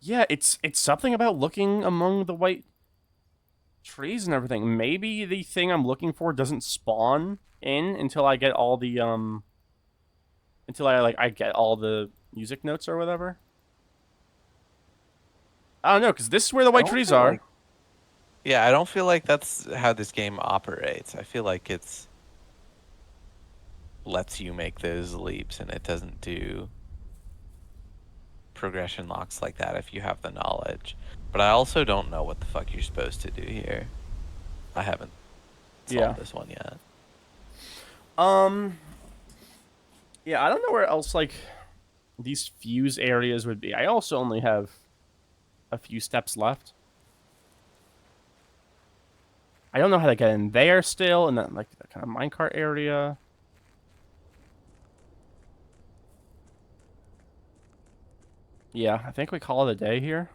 Yeah, it's something about looking among the white trees and everything. Maybe the thing I'm looking for doesn't spawn in until I get all the until I get all the music notes or whatever. I don't know, because this is where the white trees are. Yeah, I don't feel like that's how this game operates. I feel like it's lets you make those leaps and it doesn't do progression locks like that if you have the knowledge. But I also don't know what the fuck you're supposed to do here. I haven't solved this one yet. Yeah, I don't know where else like these fuse areas would be. I also only have a few steps left. I don't know how to get in there still, and then like that kind of minecart area. Yeah, I think we call it a day here.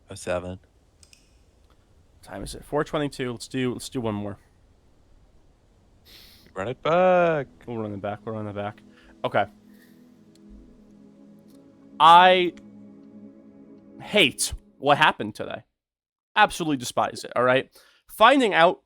Oh, 7. What time is it? 4:22. Let's do one more. Run it back. We'll run it back. We'll run it back. Okay. I hate what happened today. Absolutely despise it, all right? Finding out